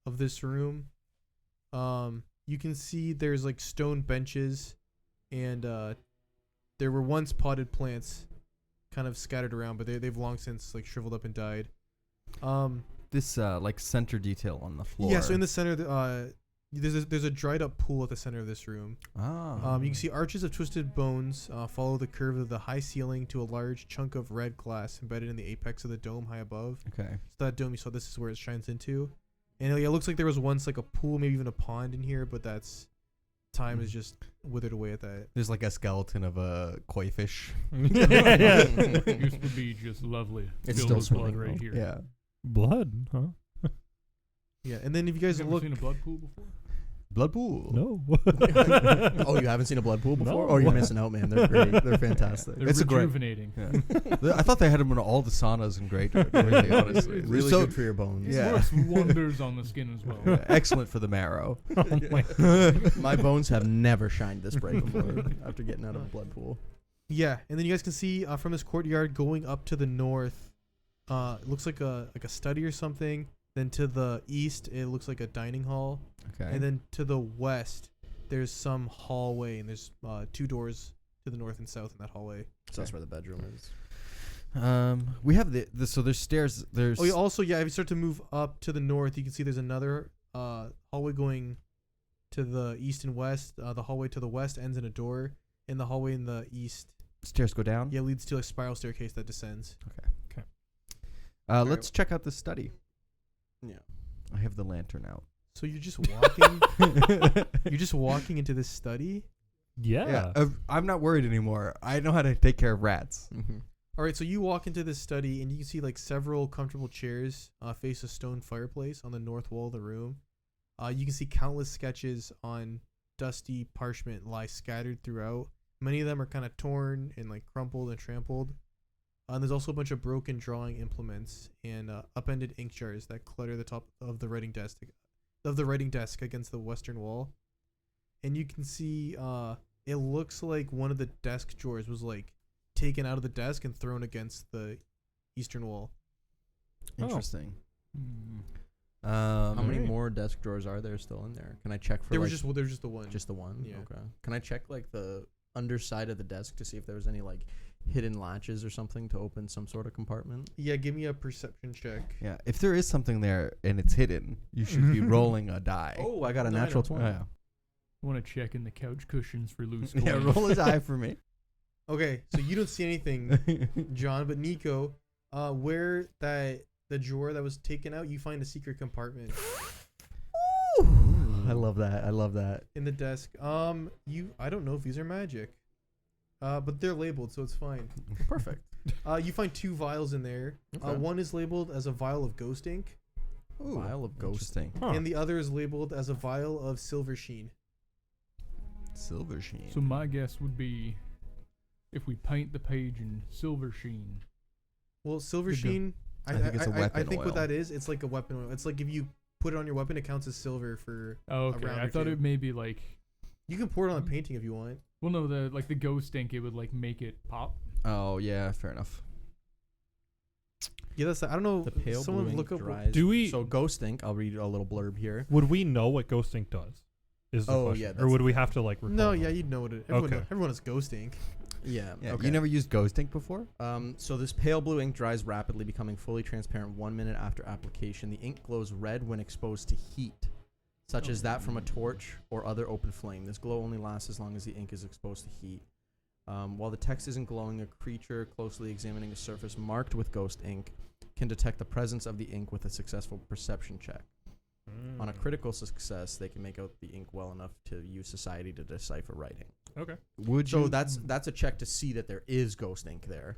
of this room. You can see there's like stone benches, and there were once potted plants, kind of scattered around, but they've long since like shriveled up and died. This like center detail on the floor. Yeah, so in the center, there's a dried up pool at the center of this room. Ah. You can see arches of twisted bones follow the curve of the high ceiling to a large chunk of red glass embedded in the apex of the dome high above. Okay. So that dome you saw, this is where it shines into. And it looks like there was once like a pool, maybe even a pond in here, but that's time has just withered away at that. There's like a skeleton of a koi fish. Yeah. Used to be just lovely. It's Filled still with blood swimming, right though. here. Yeah. Blood, huh? Yeah, and then if you guys You ever look, seen a blood pool before? Blood pool. No. Oh, you haven't seen a blood pool before? No. Oh, you're missing out, man. They're great. They're fantastic. They're It's a great- rejuvenating. Yeah. I thought they had them in all the saunas in Great. Really, honestly. Really So- good for your bones. Yeah. Works wonders on the skin as well. Yeah, excellent for the marrow. Oh my. My bones have never shined this bright before after getting out of a blood pool. yeah, and then you guys can see from this courtyard going up to the north, it looks like a study or something. Then to the east, it looks like a dining hall. Okay. And then to the west, there's some hallway, and there's 2 doors to the north and south in that hallway. So that's where the bedroom is. We have the so there's stairs. There's Oh, yeah, also, yeah, if you start to move up to the north, you can see there's another hallway going to the east and west. The hallway to the west ends in a door, and the hallway in the east, stairs go down. leads to a spiral staircase that descends. Let's check out the study. Yeah. I have the lantern out. So you're just walking. You're just walking into this study. Yeah. I'm not worried anymore. I know how to take care of rats. Mm-hmm. All right, so you walk into this study, and you can see like several comfortable chairs face a stone fireplace on the north wall of the room. You can see countless sketches on dusty parchment lie scattered throughout. Many of them are kind of torn and like crumpled and trampled. And there's also a bunch of broken drawing implements and upended ink jars that clutter the top of the writing desk against the western wall. And you can see it looks like one of the desk drawers was like taken out of the desk and thrown against the eastern wall. Interesting. How many Alright. more desk drawers are there still in there? Can I check for There like, was just the one. just the one? Yeah. Okay. Can I check like the underside of the desk to see if there was any like hidden latches or something to open some sort of compartment? Yeah, give me a perception check. Yeah. If there is something there and it's hidden, you should be rolling a die. Oh, I got a No, I natural know. 20. Yeah. I want to check in the couch cushions for loose Yeah. coins. Roll a die for me. Okay, so you don't see anything, John, but Nico, where the drawer that was taken out, you find a secret compartment I love that. I love that. in the desk. I don't know if these are magic, but they're labeled, so it's fine. Perfect. You find 2 vials in there. Okay. One is labeled as a vial of ghost ink, Ooh, Vial of ghost. interesting. Huh. and the other is labeled as a vial of silver sheen. Silver sheen. So my guess would be, if we paint the page in silver sheen, Well, silver Good job. sheen I think it's a weapon I think oil. what that is, it's like a weapon oil. It's like if you put it on your weapon, it counts as silver for. Oh, okay. round I or thought two. it may be like. You can pour it on a painting if you want. Well, no, the ghost ink, it would like make it pop. Oh yeah, fair enough. Yeah, that's. I don't know. The pale Someone blue ink look up. dries. Do we- So ghost ink. I'll read a little blurb here. Would we know what ghost ink does? Is the Oh, question. yeah, Or that's would the we thing. have to like? No, recall yeah, them? you'd know what it. Everyone, Okay. everyone has ghost ink. Yeah. Yeah, okay. you never used ghost ink before? So this pale blue ink dries rapidly, becoming fully transparent 1 minute after application. The ink glows red when exposed to heat, such as that from a torch or other open flame. This glow only lasts as long as the ink is exposed to heat. While the text isn't glowing, a creature closely examining a surface marked with ghost ink can detect the presence of the ink with a successful perception check. On a critical success, they can make out the ink well enough to use society to decipher writing. Okay. Would So you? that's a check to see that there is ghost ink there.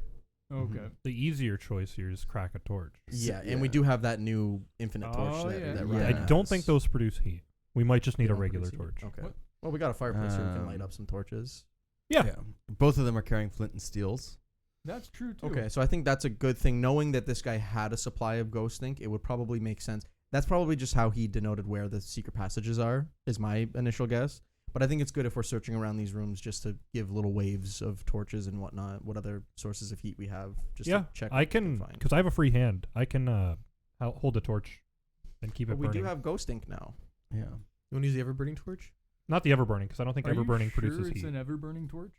Okay. Mhm. The easier choice here is crack a torch. Yeah, and we do have that new infinite torch Oh, that, yeah. that Yeah. I Ryan don't has. think those produce heat. We might just need They a don't regular produce heat. torch. Okay. What? Well, we got a fireplace here. We can light Um, up some torches. Yeah. Both of them are carrying flint and steels. That's true too. Okay, so I think that's a good thing. Knowing that this guy had a supply of ghost ink, it would probably make sense. That's probably just how he denoted where the secret passages are, is my initial guess. But I think it's good if we're searching around these rooms just to give little waves of torches and whatnot. What other sources of heat we have? Just Yeah, to check. I what we can find. because I have a free hand. I can hold a torch and keep it But we burning. do have ghost ink now. Yeah. You want to use the ever burning torch? Not the ever burning because I don't think Are ever you burning sure produces it's heat. an ever burning torch?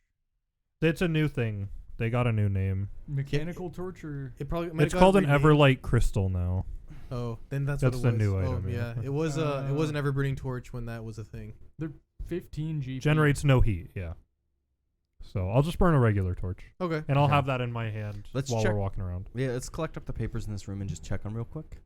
It's a new thing. They got a new name. Mechanical torch or It probably. might have It's got called an renamed. Everlight crystal now. Oh, then that's That's what the it was. new Oh, item, yeah. It was it was an ever burning torch when that was a thing. 15 GP. Generates no heat. Yeah. So I'll just burn a regular torch, Okay. and I'll Okay. have that in my hand Let's while check- we're walking around. Yeah, let's collect up the papers in this room and just check them real quick.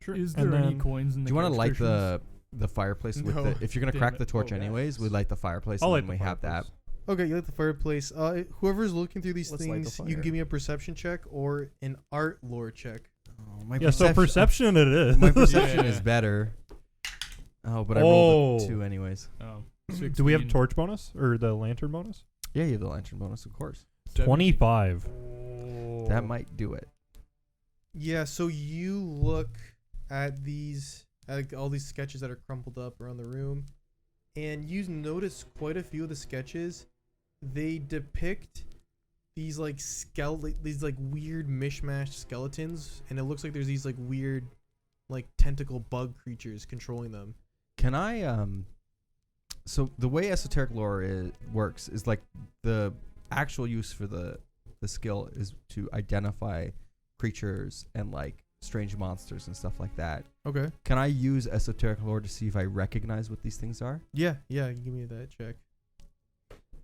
Sure. Is And there any then- coins in the Do you want to light inscriptions? the fireplace with No. the? If you're gonna Damn crack it. the torch Oh, anyways, we yes. light the fireplace I'll and light then the we have that. fireplace. Okay, you light the fireplace. Whoever's looking through these Let's light the things, you can fire. give me a perception check or an art lore check. Oh, my Yeah. So perception it is. My perception Yeah. is better. Oh, but I rolled a Oh. 2 anyways. Oh, Do we have 16. torch bonus or the lantern bonus? Yeah, you have the lantern bonus, of course. 25. That might do it. Yeah, so you look at these, at all these sketches that are crumpled up around the room, and you notice quite a few of the sketches. They depict these like these like weird mishmash skeletons, and it looks like there's these like weird, like tentacle bug creatures controlling them. Can I so the way esoteric lore works is like the actual use for the skill is to identify creatures and like strange monsters and stuff like that. Okay. Can I use esoteric lore to see if I recognize what these things are? Yeah, you give me that check.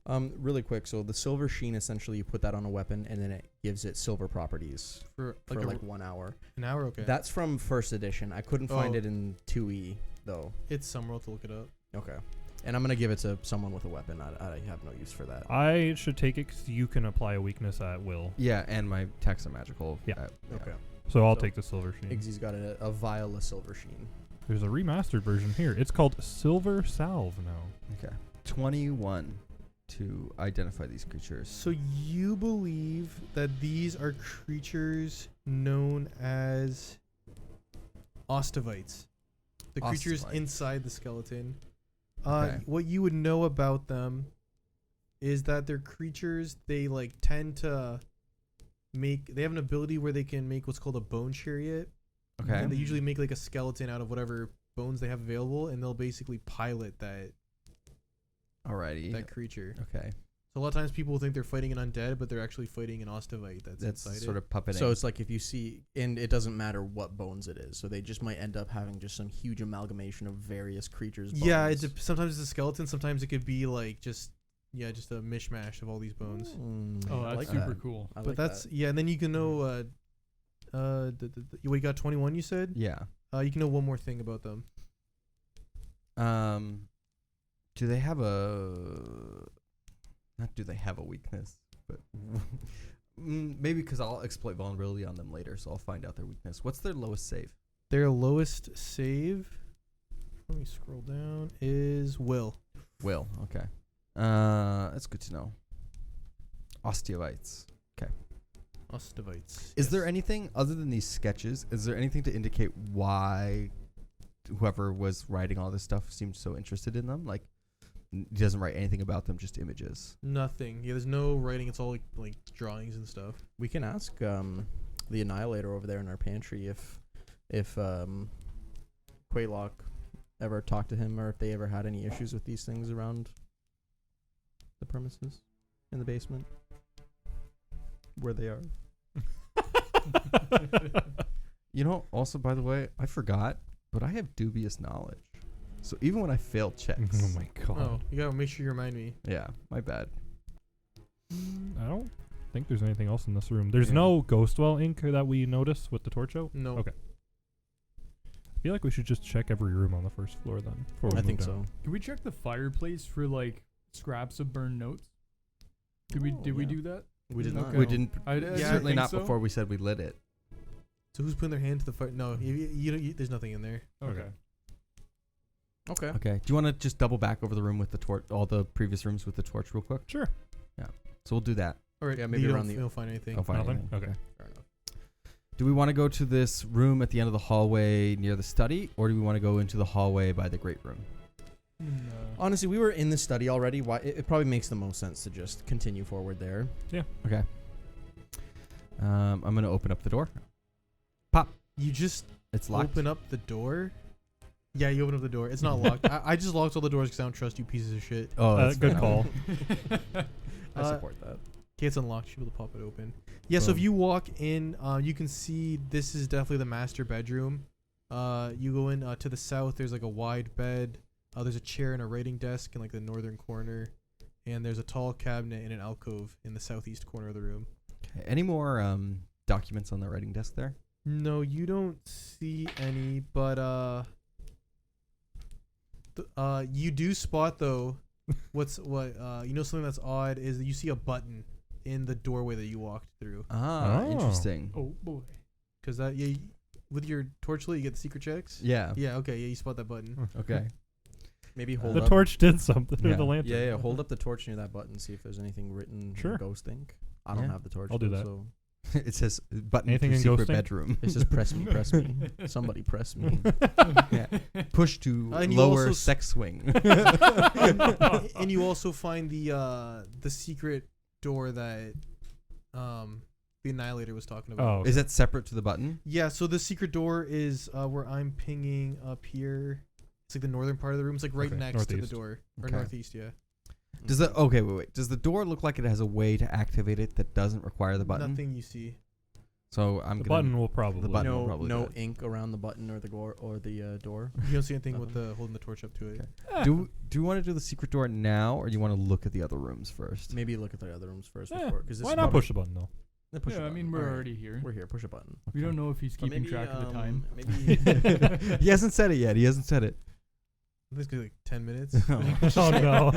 Really quick. So the silver sheen, essentially, you put that on a weapon, and then it gives it silver properties For for like, like 1 hour. an hour. Okay. That's from first edition. I couldn't find Oh. it in 2E though. It's somewhere to look it up. Okay. And I'm gonna give it to someone with a weapon. I have no use for that. I should take it because you can apply a weakness at will. Yeah, and my attacks are magical. Yeah. Okay. So I'll So- take the silver sheen. Iggsy's got a vial of silver sheen. There's a remastered version here. It's called Silver Salve now. Okay. 21 to identify these creatures. So you believe that these are creatures known as Ostavites, the creatures Ostavites. inside the skeleton. Okay. What you would know about them is that they're creatures. They like tend to make. They have an ability where they can make what's called a bone chariot. Okay. And they usually make like a skeleton out of whatever bones they have available, and they'll basically pilot that Alrighty. creature. Okay. So a lot of times people think they're fighting an undead, but they're actually fighting an Ostavite that's That's inside sort it. of puppeting. So it's like if you see, and it doesn't matter what bones it is. So they just might end up having just some huge amalgamation of various creatures. Yeah, bones. sometimes it's a skeleton. Sometimes it could be like just a mishmash of all these bones. Oh, I that's like super that. cool. I But like that's that. yeah, and then you can know. You got 21. You said. yeah. You can know one more thing about them. Do they have a? Not do they have a weakness, but maybe because I'll exploit vulnerability on them later, so I'll find out their weakness. What's their lowest save? Their lowest save. Let me scroll down. Is will. Will. Okay. That's good to know. Osteovites. Ostavites. Is there yes. anything other than these sketches? Is there anything to indicate why whoever was writing all this stuff seemed so interested in them? Like, he doesn't write anything about them, just images. Nothing. Yeah, there's no writing. It's all like drawings and stuff. We can ask the Annihilator over there in our pantry if Quaylock ever talked to him or if they ever had any issues with these things around the premises in the basement where they are. You know, also, by the way, I forgot, but I have dubious knowledge. So even when I fail checks. Oh my god. Oh, you gotta make sure you remind me. Yeah, my bad. I don't think there's anything else in this room. There's Yeah. no Ghostwell ink that we noticed with the torch out. No. Okay. I feel like we should just check every room on the first floor then. Before we I move think down. so. Can we check the fireplace for like scraps of burned notes? Did we Oh, we yeah. do that? We did not. Okay. We didn't. I didn't Certainly think not so. before we said we lit it. So who's putting their hand to the fire? No, there's nothing in there. Okay. Okay. Okay. Do you want to just double back over the room with the torch, all the previous rooms with the torch, real quick? Sure. So we'll do that. All right. Yeah, maybe you around don't, the- you don't find anything. I'll find Nothing? anything. Okay. Fair enough. Do we want to go to this room at the end of the hallway near the study, or do we want to go into the hallway by the great room? No. Honestly, we were in the study already. Why? It probably makes the most sense to just continue forward there. Okay. I'm gonna open up the door. You just It's locked. open up the door. Yeah, you open up the door. It's not locked. I just locked all the doors because I don't trust you pieces of shit. Oh, that's good fair. call. I Uh, support that. Okay, it's unlocked. You should be able to pop it open. Yeah, so if Boom. you walk in, you can see this is definitely the master bedroom. You go in to the south. There's like a wide bed. There's a chair and a writing desk in like the northern corner, and there's a tall cabinet and an alcove in the southeast corner of the room. Okay. Any more documents on the writing desk there? No, you don't see any, but you do spot though. You know something that's odd is that you see a button in the doorway that you walked through. Ah, Oh. interesting. Oh boy. Cause with your torchlight you get the secret checks. Yeah. Yeah. Okay. Yeah, you spot that button. Okay. Maybe hold The up. torch did something. Yeah. Or the lantern. Yeah, hold up the torch near that button. See if there's anything written Sure. in ghost ink. I don't Yeah. have the torch. I'll do though, that. So It says button Anything to in secret ghost ink? bedroom. it says press me, press me. Somebody press me. Yeah. Push to And you lower also sex swing. And you also find the secret door that the Annihilator was talking about. Oh, Is that separate to the button? Yeah. So the secret door is where I'm pinging up here. It's like the northern part of the room. It's like right Okay, next to northeast. the door or Okay. northeast. Yeah. Does the wait. Does the door look like it has a way to activate it that doesn't require the button? Nothing you see. So I'm the gonna button will probably. button will No, probably do no it. ink around the button or the door. You don't see anything with the holding the torch up to it. Okay. Do you want to do the secret door now, or do you want to look at the other rooms first? Maybe look at the other rooms first Yeah, before. Because why not push the button though? Push a Yeah, I button. mean we're Alright. already here. We're here. Push a button. We don't know if he's But keeping maybe, track of the time. Maybe He hasn't said it yet. He hasn't said it. I think it's gonna be like 10 minutes. Oh no.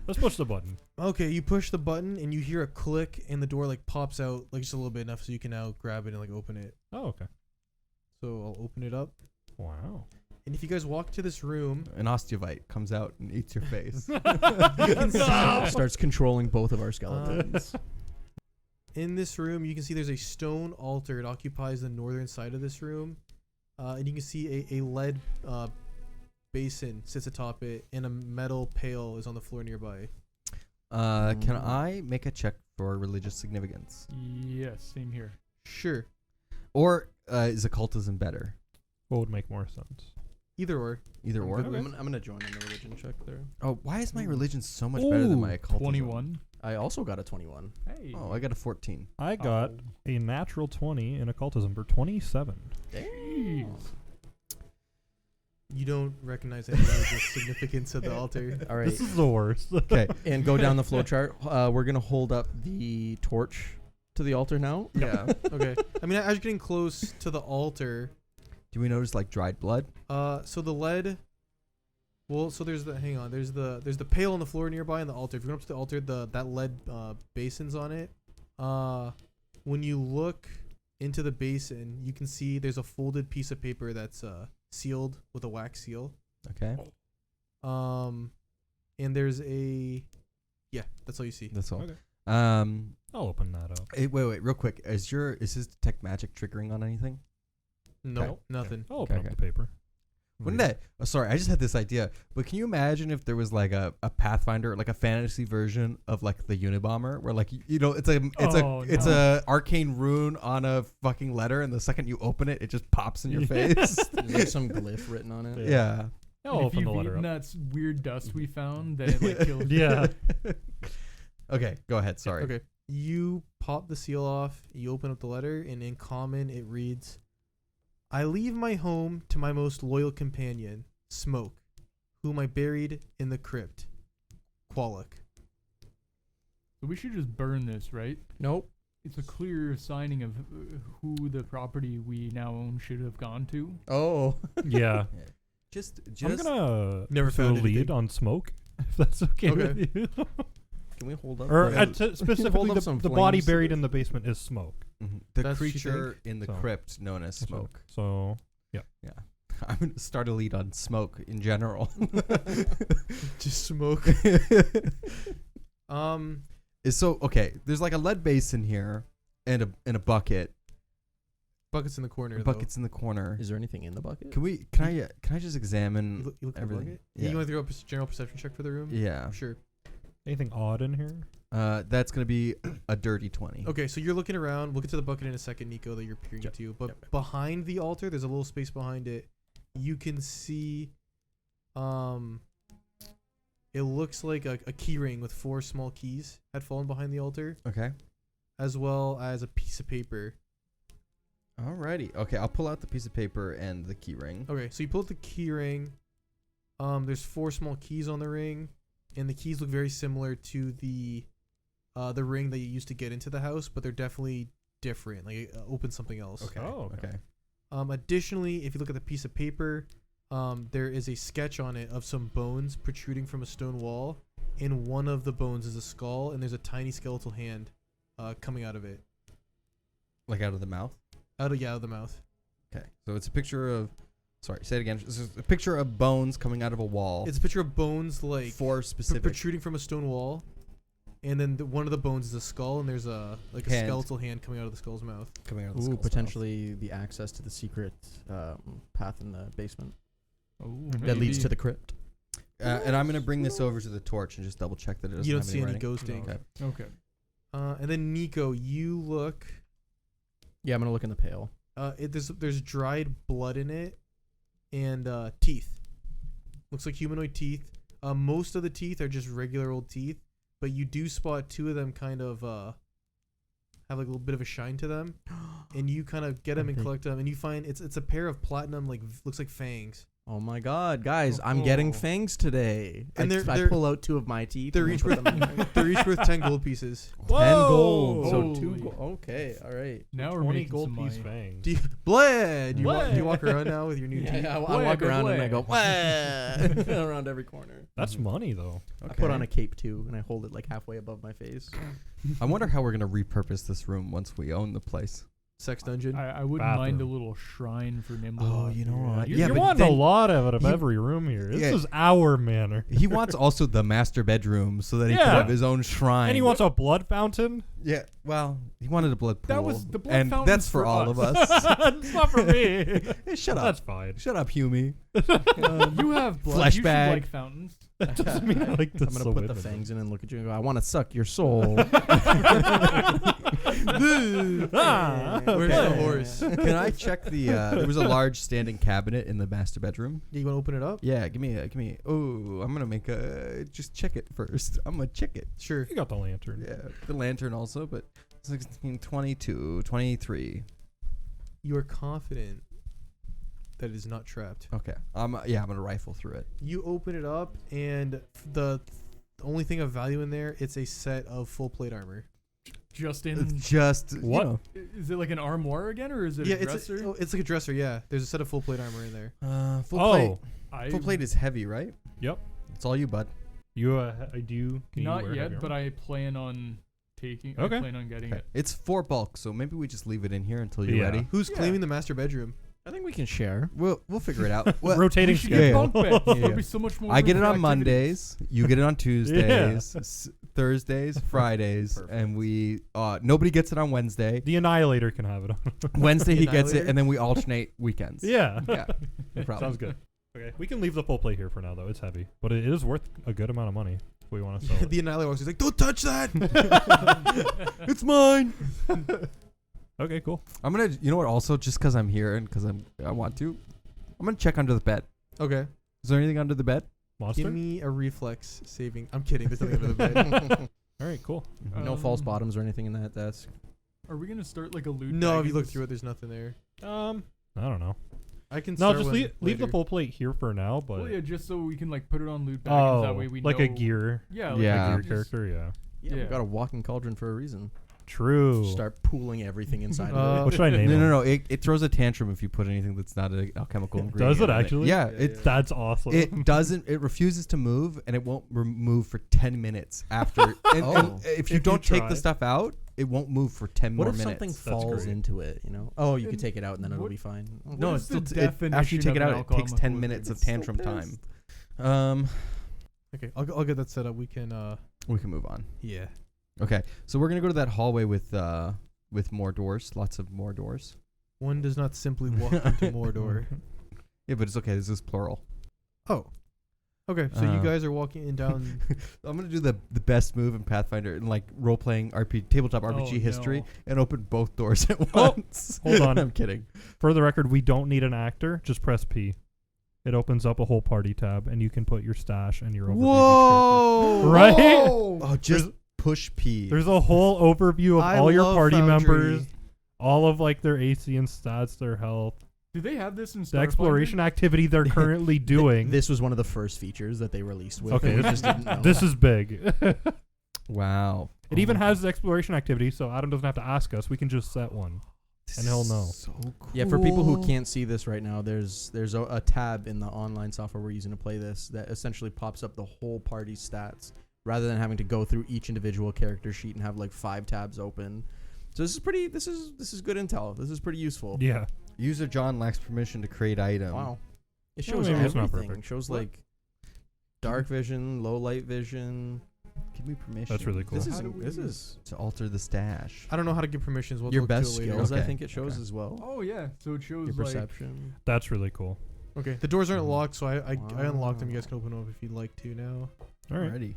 Let's push the button. Okay, you push the button and you hear a click and the door like pops out like just a little bit enough so you can now grab it and like open it. Oh, okay. So I'll open it up. Wow. And if you guys walk to this room, An osteovite comes out and eats your face. you can see starts controlling both of our skeletons. in this room you can see there's a stone altar. It occupies the northern side of this room. And you can see a lead basin sits atop it and a metal pail is on the floor nearby. Can I make a check for religious significance, Yes, same here. Sure. or is occultism better? What would make more sense? Either or. Either or. I'm gonna join in the religion check there. Oh, why is my religion so much better than my Ooh, occultism? 21. I also got a 21. Hey. Oh, I got a 14. I got a natural 20 in occultism for 27. Jeez. You don't recognize any religious significance of the altar. All right, This is the worst. Okay. and go down the flow chart. We're gonna hold up the torch to the altar now. Yeah. Okay. I mean, as you're getting close to the altar, Do we notice like dried blood? so the lead. Well, so there's there's the pail on the floor nearby and the altar. If you go up to the altar, that lead basin's on it. When you look into the basin, you can see there's a folded piece of paper that's sealed with a wax seal. Okay. And there's that's all you see. That's all. Okay. I'll open that up. Hey, wait, real quick. Is his detect magic triggering on anything? No, Okay. nothing. I'll open Okay. up the paper. Wouldn't that? Oh, sorry, I just had this idea. But can you imagine if there was like a Pathfinder, like a fantasy version of like the Unabomber, where like it's Oh, a arcane rune on a fucking letter, and the second you open it, it just pops in your face. There's like some glyph written on it. Yeah. I'll if open the you've letter eaten up. that weird dust we found, then it like kills you. Yeah. Okay, go ahead. Sorry. Okay. You pop the seal off, you open up the letter, and in common it reads, I leave my home to my most loyal companion, Smoke, whom I buried in the crypt. Qualak. So we should just burn this, right? Nope. It's a clear signing of who the property we now own should have gone to. Oh. Yeah. Just I'm gonna Never pursue found a lead anything. on smoke, if that's okay, Okay. with you. Can we hold up? Or the- specifically, up the some body flames? buried in the basement is smoke. The That's what you creature in the So- crypt known as Smoke. So Yeah. I'm gonna start a lead on Smoke in general. Just Smoke. Okay. There's like a lead basin here, and a bucket. Bucket's in the corner. Bucket's in the corner. Is there anything in the bucket? Can I just Though. examine You look at the everything? bucket? Yeah. You want to throw up a general perception check for the room? Yeah. Sure. anything odd in here? That's gonna be a dirty 20. Okay, so you're looking around. We'll get to the bucket in a second, Nico, that you're peering Yep. into. But Yep. behind the altar, there's a little space behind it. You can see, it looks like a key ring with 4 small keys had fallen behind the altar, Okay. as well as a piece of paper. Alrighty. Okay, I'll pull out the piece of paper and the key ring. Okay, so you pull out the key ring. There's 4 small keys on the ring, and the keys look very similar to the ring that you used to get into the house, but they're definitely different. Like it opens something else. Okay. Oh, okay. Additionally, if you look at the piece of paper, there is a sketch on it of some bones protruding from a stone wall, and one of the bones is a skull, and there's a tiny skeletal hand coming out of it. Like out of the mouth. Out of the mouth. Okay. So it's a picture of. Sorry. Say it again. This is a picture of bones coming out of a wall. It's a picture of bones like for specific. protruding from a stone wall, and then one of the bones is a skull, and there's a Hand. skeletal hand coming out of the skull's mouth. coming out of the Ooh, skull's potentially the access to the secret path in the basement Oh, that leads maybe. to the crypt. mouth. And I'm gonna bring this over to the torch and just double check that it doesn't You don't have see any writing. ghosting. Okay. Okay. And then Nico, you look. Yeah, I'm gonna look in the pail. There's dried blood in it, and teeth. Looks like humanoid teeth. Most of the teeth are just regular old teeth, but you do spot 2 of them kind of have like a little bit of a shine to them, and you kind of get them and Okay. collect them, and you find it's a pair of platinum looks like fangs. Oh my god, guys, I'm getting Oh. fangs today. And I they're- pull out 2 of my teeth. They're and each then put worth them in there. they're each worth 10 gold pieces. 10 gold. So Holy. 2 gold. Okay, all right. Now we're 20 making gold some piece money. fangs. Do you, Bled, do you walk Bled. around now with your new teeth? I Wah, walk good around and way. I go "Wah," around every corner. That's money, though. I put on a cape too, and I hold it like halfway above my face. I wonder how we're gonna repurpose this room once we own the place. Sex dungeon. I wouldn't mind a Bathroom. little shrine for Nimble. Oh, you know what? You're, Yeah, you're but wanting a then lot of it of you- every room here. This Yeah. is our manor. He wants also the master bedroom so that he can Yeah. have his own shrine. And he wants a blood fountain? Yeah. Well, he wanted a blood pool. That was the blood and fountain's that's for for all of us. us. It's not for me. Hey, shut up. That's fine. Shut up, Humy. You have blood. Flesh you bag. should like fountains. That doesn't mean I like I'm this. gonna put the fangs in and look at you and go, I want to suck your soul. Ah, Where's okay. the horse? Can I check the? There was a large standing cabinet in the master bedroom. You want to open it up? Yeah, give me. Oh, I'm gonna make a. Just check it first. I'm gonna check it. Sure. You got the lantern. Yeah, the lantern also, but 16, 22, 23. You are confident that it is not trapped. Okay. I'm gonna rifle through it. You open it up, and the only thing of value in there, it's a set of full plate armor. Just It's in. just What? You Is it like an armoire again, or is it Yeah, a dresser? it's like a dresser. Yeah, there's a set of full plate armor in there. know, full Oh, plate. I Full plate is heavy, right? yep. It's all you, bud. You do you? Can you not wear yet, heavy but armor? I plan on taking. Okay. I plan on getting Okay. it. It's 4 bulk, so maybe we just leave it in here until you're Yeah. ready. Who's Yeah. claiming the master bedroom? I think we can share. We'll figure it out. Well, Rotating We should Yeah, get yeah. bunk beds. Yeah, There'll yeah. be so much more. I get it room for on activities. Mondays. You get it on Tuesdays. Thursdays, Fridays, and we nobody gets it on Wednesday. The Annihilator can have it on. Wednesday he gets it, Annihilator? and then we alternate weekends. Yeah. Yeah, no problem. Sounds good. Okay, we can leave the full plate here for now, though. It's heavy, but it is worth a good amount of money if we want to sell it. The Annihilator walks. He's like, "Don't touch that! It's mine. Okay, cool. I'm gonna, you know what? Also, just because I'm here and because I want to, I'm gonna check under the bed. Okay, Is there anything under the bed? Monster. give me a reflex saving. I'm kidding. There's nothing under the bed. All right, cool. No false bottoms or anything in that desk. Are we gonna start like a loot? No, bag if you in look this- through it, there's nothing there. I don't know. I can No, start just one leave the later. full plate here for now. But Well, yeah, just so we can like put it on loot bag. and that way we like know. a gear, Yeah. Yeah. a we gear just- character. Yeah. Yeah, Yeah. we got a walking cauldron for a reason. True. Start pooling everything inside of What should I No, name no, him? no. It throws a tantrum if you put anything that's not a alchemical ingredient. Does it in actually? Yeah, Yeah, it yeah. That's awesome. it doesn't. It refuses to move, and it won't move for 10 minutes after. And Oh. if you If don't you take try. the stuff out, it won't move for 10 What more if minutes. something That's falls great. into it? You know? Oh, you could And take it out and then it'll what- be fine. No, What it's is the still after you definition take it of out, an it takes 10 alcoholic minutes of liquid? tantrum So time. pissed. Okay, I'll get that set up. We can. We can move on. Yeah. Okay, so we're gonna go to that hallway with more doors, lots of more doors. One does not simply walk into Mordor. Yeah, but it's okay. This is plural. Oh. Okay, so you Uh, guys are walking in down. I'm gonna do the best move in Pathfinder in like role playing tabletop RPG Oh, history no. and open both doors at Oh, once. hold on. I'm kidding. For the record, we don't need an actor. Just press P. It opens up a whole party tab, and you can put your stash and your overview. of each Whoa! Right? Oh, just There's- push P. character. There's a whole overview of I all your love party Foundry. members, all of like their AC and stats, their health, Do they have this in the Starfinder? exploration activity they're currently doing. This was one of the first features that they released with. Okay, and we this just didn't know. This is big. Wow. It even has the exploration activity, so Adam doesn't have to ask us. We can just set one. and he'll know. So cool. Yeah, for people who can't see this right now, there's a tab in the online software we're using to play this that essentially pops up the whole party's stats rather than having to go through each individual character sheet and have like 5 tabs open. So this is good intel. This is pretty useful. Yeah. User John lacks permission to create item. Wow. It Well, shows maybe it's not everything. perfect. It shows What? like dark vision, low light vision. Give me permission. That's really cool. This How is do we- this is to alter the stash. I don't know how to give permissions. We'll your look to best it later. skills. I Okay, think it shows okay. as well. Oh yeah, so it shows Your like perception. That's really cool. Okay, the doors aren't locked, so I unlocked them. You Wow. guys can open them up if you'd like to now. All right. Alrighty.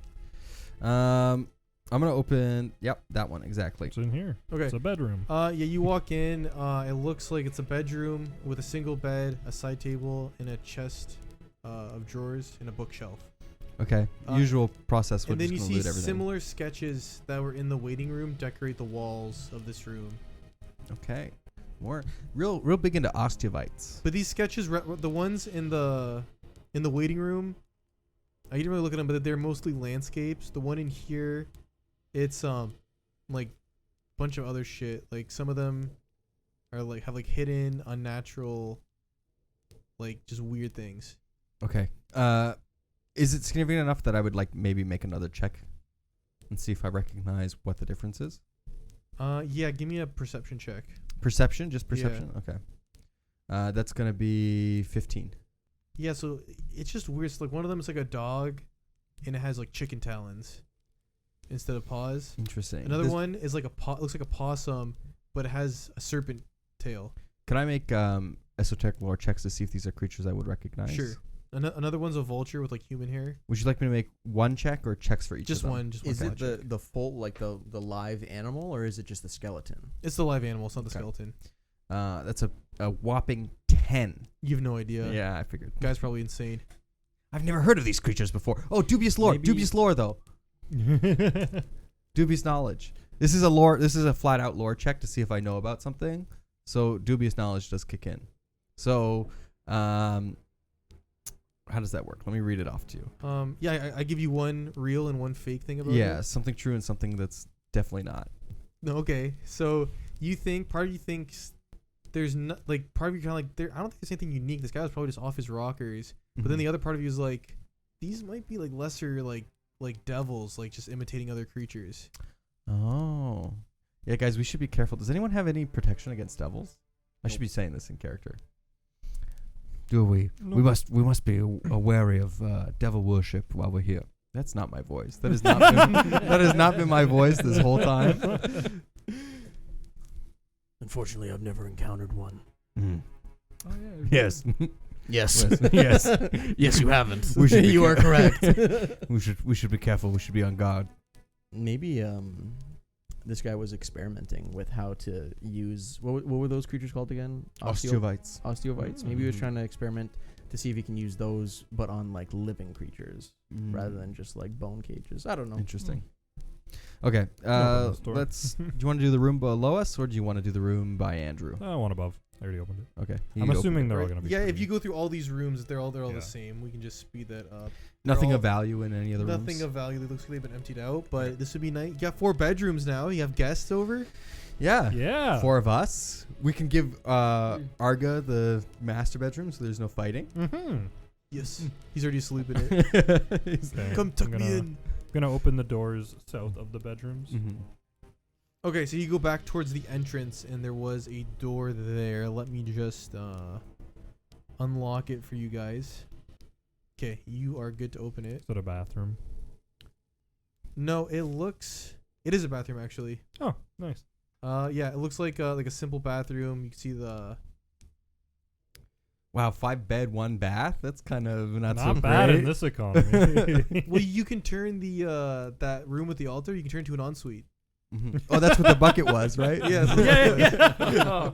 I'm gonna open. Yep, that one exactly. It's in here. Okay. It's a bedroom. Yeah, you walk in. It looks like it's a bedroom with a single bed, a side table, and a chest of drawers and a bookshelf. Okay. Uh, Usual process. We're And then just you gonna see loot everything. similar sketches that were in the waiting room decorate the walls of this room. Okay. More real big into osteovites. But these sketches, the ones in the waiting room, I didn't really look at them, but they're mostly landscapes. The one in here, it's like bunch of other shit. Like some of them are like have like hidden, unnatural, like just weird things. Okay. Is it significant enough that I would like maybe make another check and see if I recognize what the difference is? Yeah, give me a perception check. Perception, just Yeah. perception. Okay. That's gonna be 15. Yeah, so it's just weird. So like one of them is like a dog, and it has like chicken talons instead of paws. Interesting. Another This- one is like looks like a possum, but it has a serpent tail. Can I make esoteric lore checks to see if these are creatures I would recognize? Sure. Another one's a vulture with like human hair. Would you like me to make one check or checks for each? Just of them? one. Just one. Is it check. the full like the live animal or is it just the skeleton? It's the live animal. It's not the Okay. skeleton. That's a whopping 10. You have no idea. Yeah, I figured. Guy's probably insane. I've never heard of these creatures before. Oh, dubious lore. Maybe- Dubious lore though. Dubious knowledge. This is a lore. This is a flat out lore check to see if I know about something. So dubious knowledge does kick in. So, how does that work? Let me read it off to you. Yeah, I give you one real and one fake thing about it. Yeah, something true and something that's definitely not. No, okay. So you think part of you thinks there's not like part of you kind of like there. I don't think there's anything unique. This guy was probably just off his rockers. But then the other part of you is like, these might be like lesser like devils, like just imitating other creatures. Oh, yeah, guys, we should be careful. Does anyone have any protection against devils? I should be saying this in character. Do we? No. We must be wary of devil worship while we're here. That's not my voice. That has not been, that has not been my voice this whole time. Unfortunately, I've never encountered one. Mm. Oh yeah. Yes. Yes. Yes. Yes, you haven't. We should be You are correct. We should be careful. We should be on guard. Maybe this guy was experimenting with how to use what were those creatures called again? Osteovites. Osteovites. Maybe he was Mm. trying to experiment to see if he can use those, but on like living creatures rather Mm. than just like bone cages. I don't know. Interesting. Okay. Open the store. Let's. Do you want to do the room below us, or do you want to do the room by Andrew? One above. I already opened it. Okay. I'm assuming they're all Right. gonna be. Yeah, if pretty- you go through all these rooms, they're all Yeah. the same. We can just speed that up. Nothing all- of value in any of the Nothing rooms. of value. They looks like they've been emptied out, but this would be nice. You got 4 bedrooms now. You have guests over. Yeah. Yeah. 4 of us. We can give Arga the master bedroom, so there's no fighting. Mm-hmm. Yes, he's already asleep in it. Okay, Come tuck I'm me gonna- in. Gonna open the doors south of the bedrooms. Mhm. Okay, so you go back towards the entrance, and there was a door there. Let me just unlock it for you guys. Okay, you are good to open it. Is it a bathroom? No, it is a bathroom actually. Oh, nice. Yeah, it looks like a simple bathroom. You can see the Wow, 5 bed, 1 bath. That's kind of not so bad great. in this economy. well, you can turn the that room with the altar. You can turn to an ensuite. Mhm. Oh, that's what the bucket was, right? Yeah.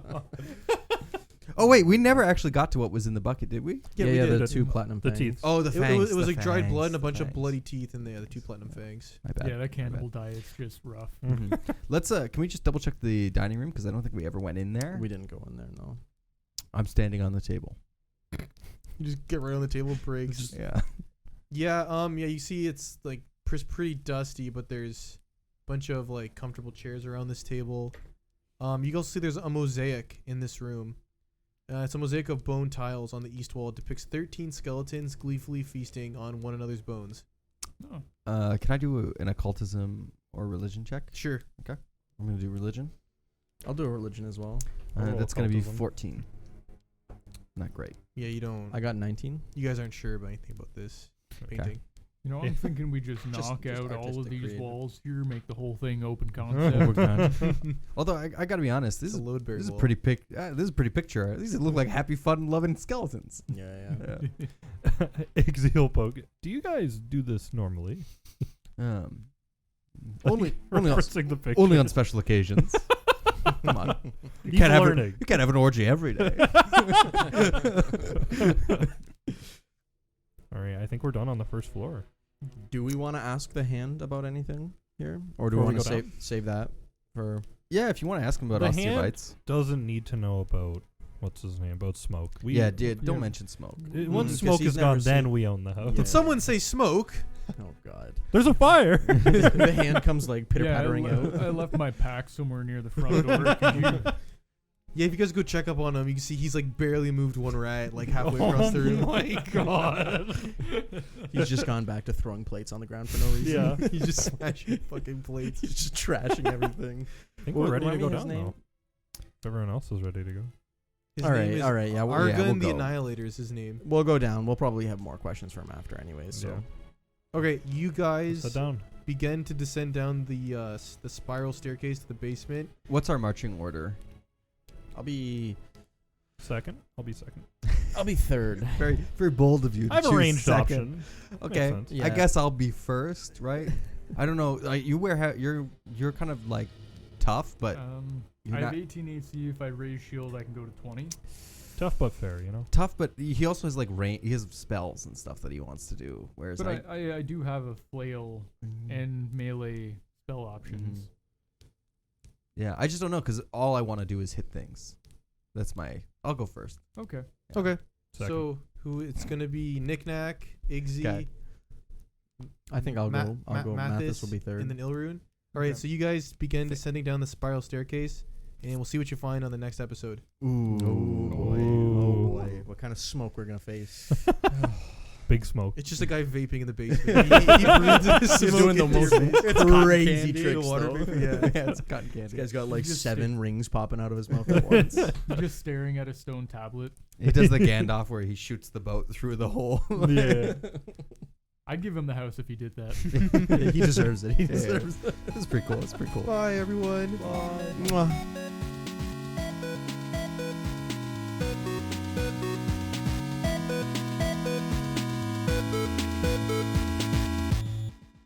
Oh wait, we never actually got to what was in the bucket, did we? Yeah, Yeah, we did. the 2 platinum The fangs. teeth. Oh, the It, fangs. it was the like dried blood and a fangs, bunch the of fangs. bloody teeth in there. The 2 platinum fangs. My bad. Yeah, that My cannibal bad. diet's just rough. Mhm. Let's can we just double check the dining room, because I don't think we ever went in there. We didn't go in there, no. I'm standing on the table. You just get right on the table, breaks. Yeah. Yeah, you see it's like pretty dusty, but there's a bunch of like comfortable chairs around this table. You can also see there's a mosaic in this room. It's a mosaic of bone tiles on the east wall. It depicts 13 skeletons gleefully feasting on one another's bones. Oh. Can I do an occultism or religion check? Sure. I'm gonna do religion. I'll do a religion as well. Oh, That's gonna be occultism. 14. Not great. Yeah, you don't. I got 19. You guys aren't sure about anything about this painting. You know, I'm thinking we just Just knock out all of artistic these creative. walls here, make the whole thing open Over concept. concept. Although I gotta be honest, this It's a is load bear this is wall. pretty this is pretty picture. These look like happy, fun, loving skeletons. Yeah. Exil poke. Do you guys do this normally? Only Referencing the picture. only on special occasions. Come on, you He's can't have learning. you can't have an orgy every day. All right, I think we're done on the first floor. Do we want to ask the hand about anything here? Or do Before we we want to go save that for... Yeah, if you want to ask him about The hand- osteovites. Doesn't need to know about what's his name about smoke. Yeah, dude, don't yeah. mention smoke. Once 'cause smoke he's is never gone, then seen- we own the house. Yeah. Did someone say smoke? Oh, God. There's a fire. The hand comes like Yeah, pitter-pattering out. I left my pack somewhere near the front door. Could you- Yeah, if you guys go check up on him, you can see he's like barely moved one rat like halfway across the Oh room. my god. He's just gone back to throwing plates on the ground for no reason. Yeah. He's just smashing fucking plates. He's just trashing everything. I think What- we're ready to remind go me his down name? though. If everyone else is ready to go. His All name right, is all right, yeah, we'll- Argon we'll the go. Annihilator is his name. We'll go down. We'll probably have more questions for him after anyways, so... Yeah. Okay, you guys Sit down. begin to descend down the spiral staircase to the basement. What's our marching order? I'll be Second. I'll be second. third. Very very bold of you. I have to a choose ranged second. option. Okay, Makes sense. Yeah. I guess I'll be first, right? I don't know. Like, you wear you're kind of like tough, but you're I have not 18 AC. If I raise shield, I can go to 20. Tough but fair, you know. tough. But he also has like he has spells and stuff that he wants to do. Whereas But I do have a flail and melee spell options. yeah, I just don't know because all I want to do is hit things. That's my. I'll go first. Okay. Okay. Second. So who it's gonna be? Knick-Knack, Igzy, Okay. I think I'll go. I'll go. Mathis will be third. and then Ilrune. All right, Okay. so you guys begin descending down the spiral staircase, and we'll see what you find on the next episode. Ooh, Oh, boy. Ooh. Oh boy. What kind of smoke we're gonna face? Big smoke. It's just a guy vaping in the basement. he breathes his He's smoke doing the into most your face. It's cotton crazy candy, tricks, water though. vapor, yeah. yeah, it's cotton This candy. guy's got like Just 7 rings popping out of his mouth at once. You're just staring at a stone tablet. He does the Gandalf where he shoots the boat through the hole. Yeah. I'd give him the house if he did that. He deserves it. He Yeah. deserves it. It's pretty cool. It's pretty cool. Bye, everyone. Mwah.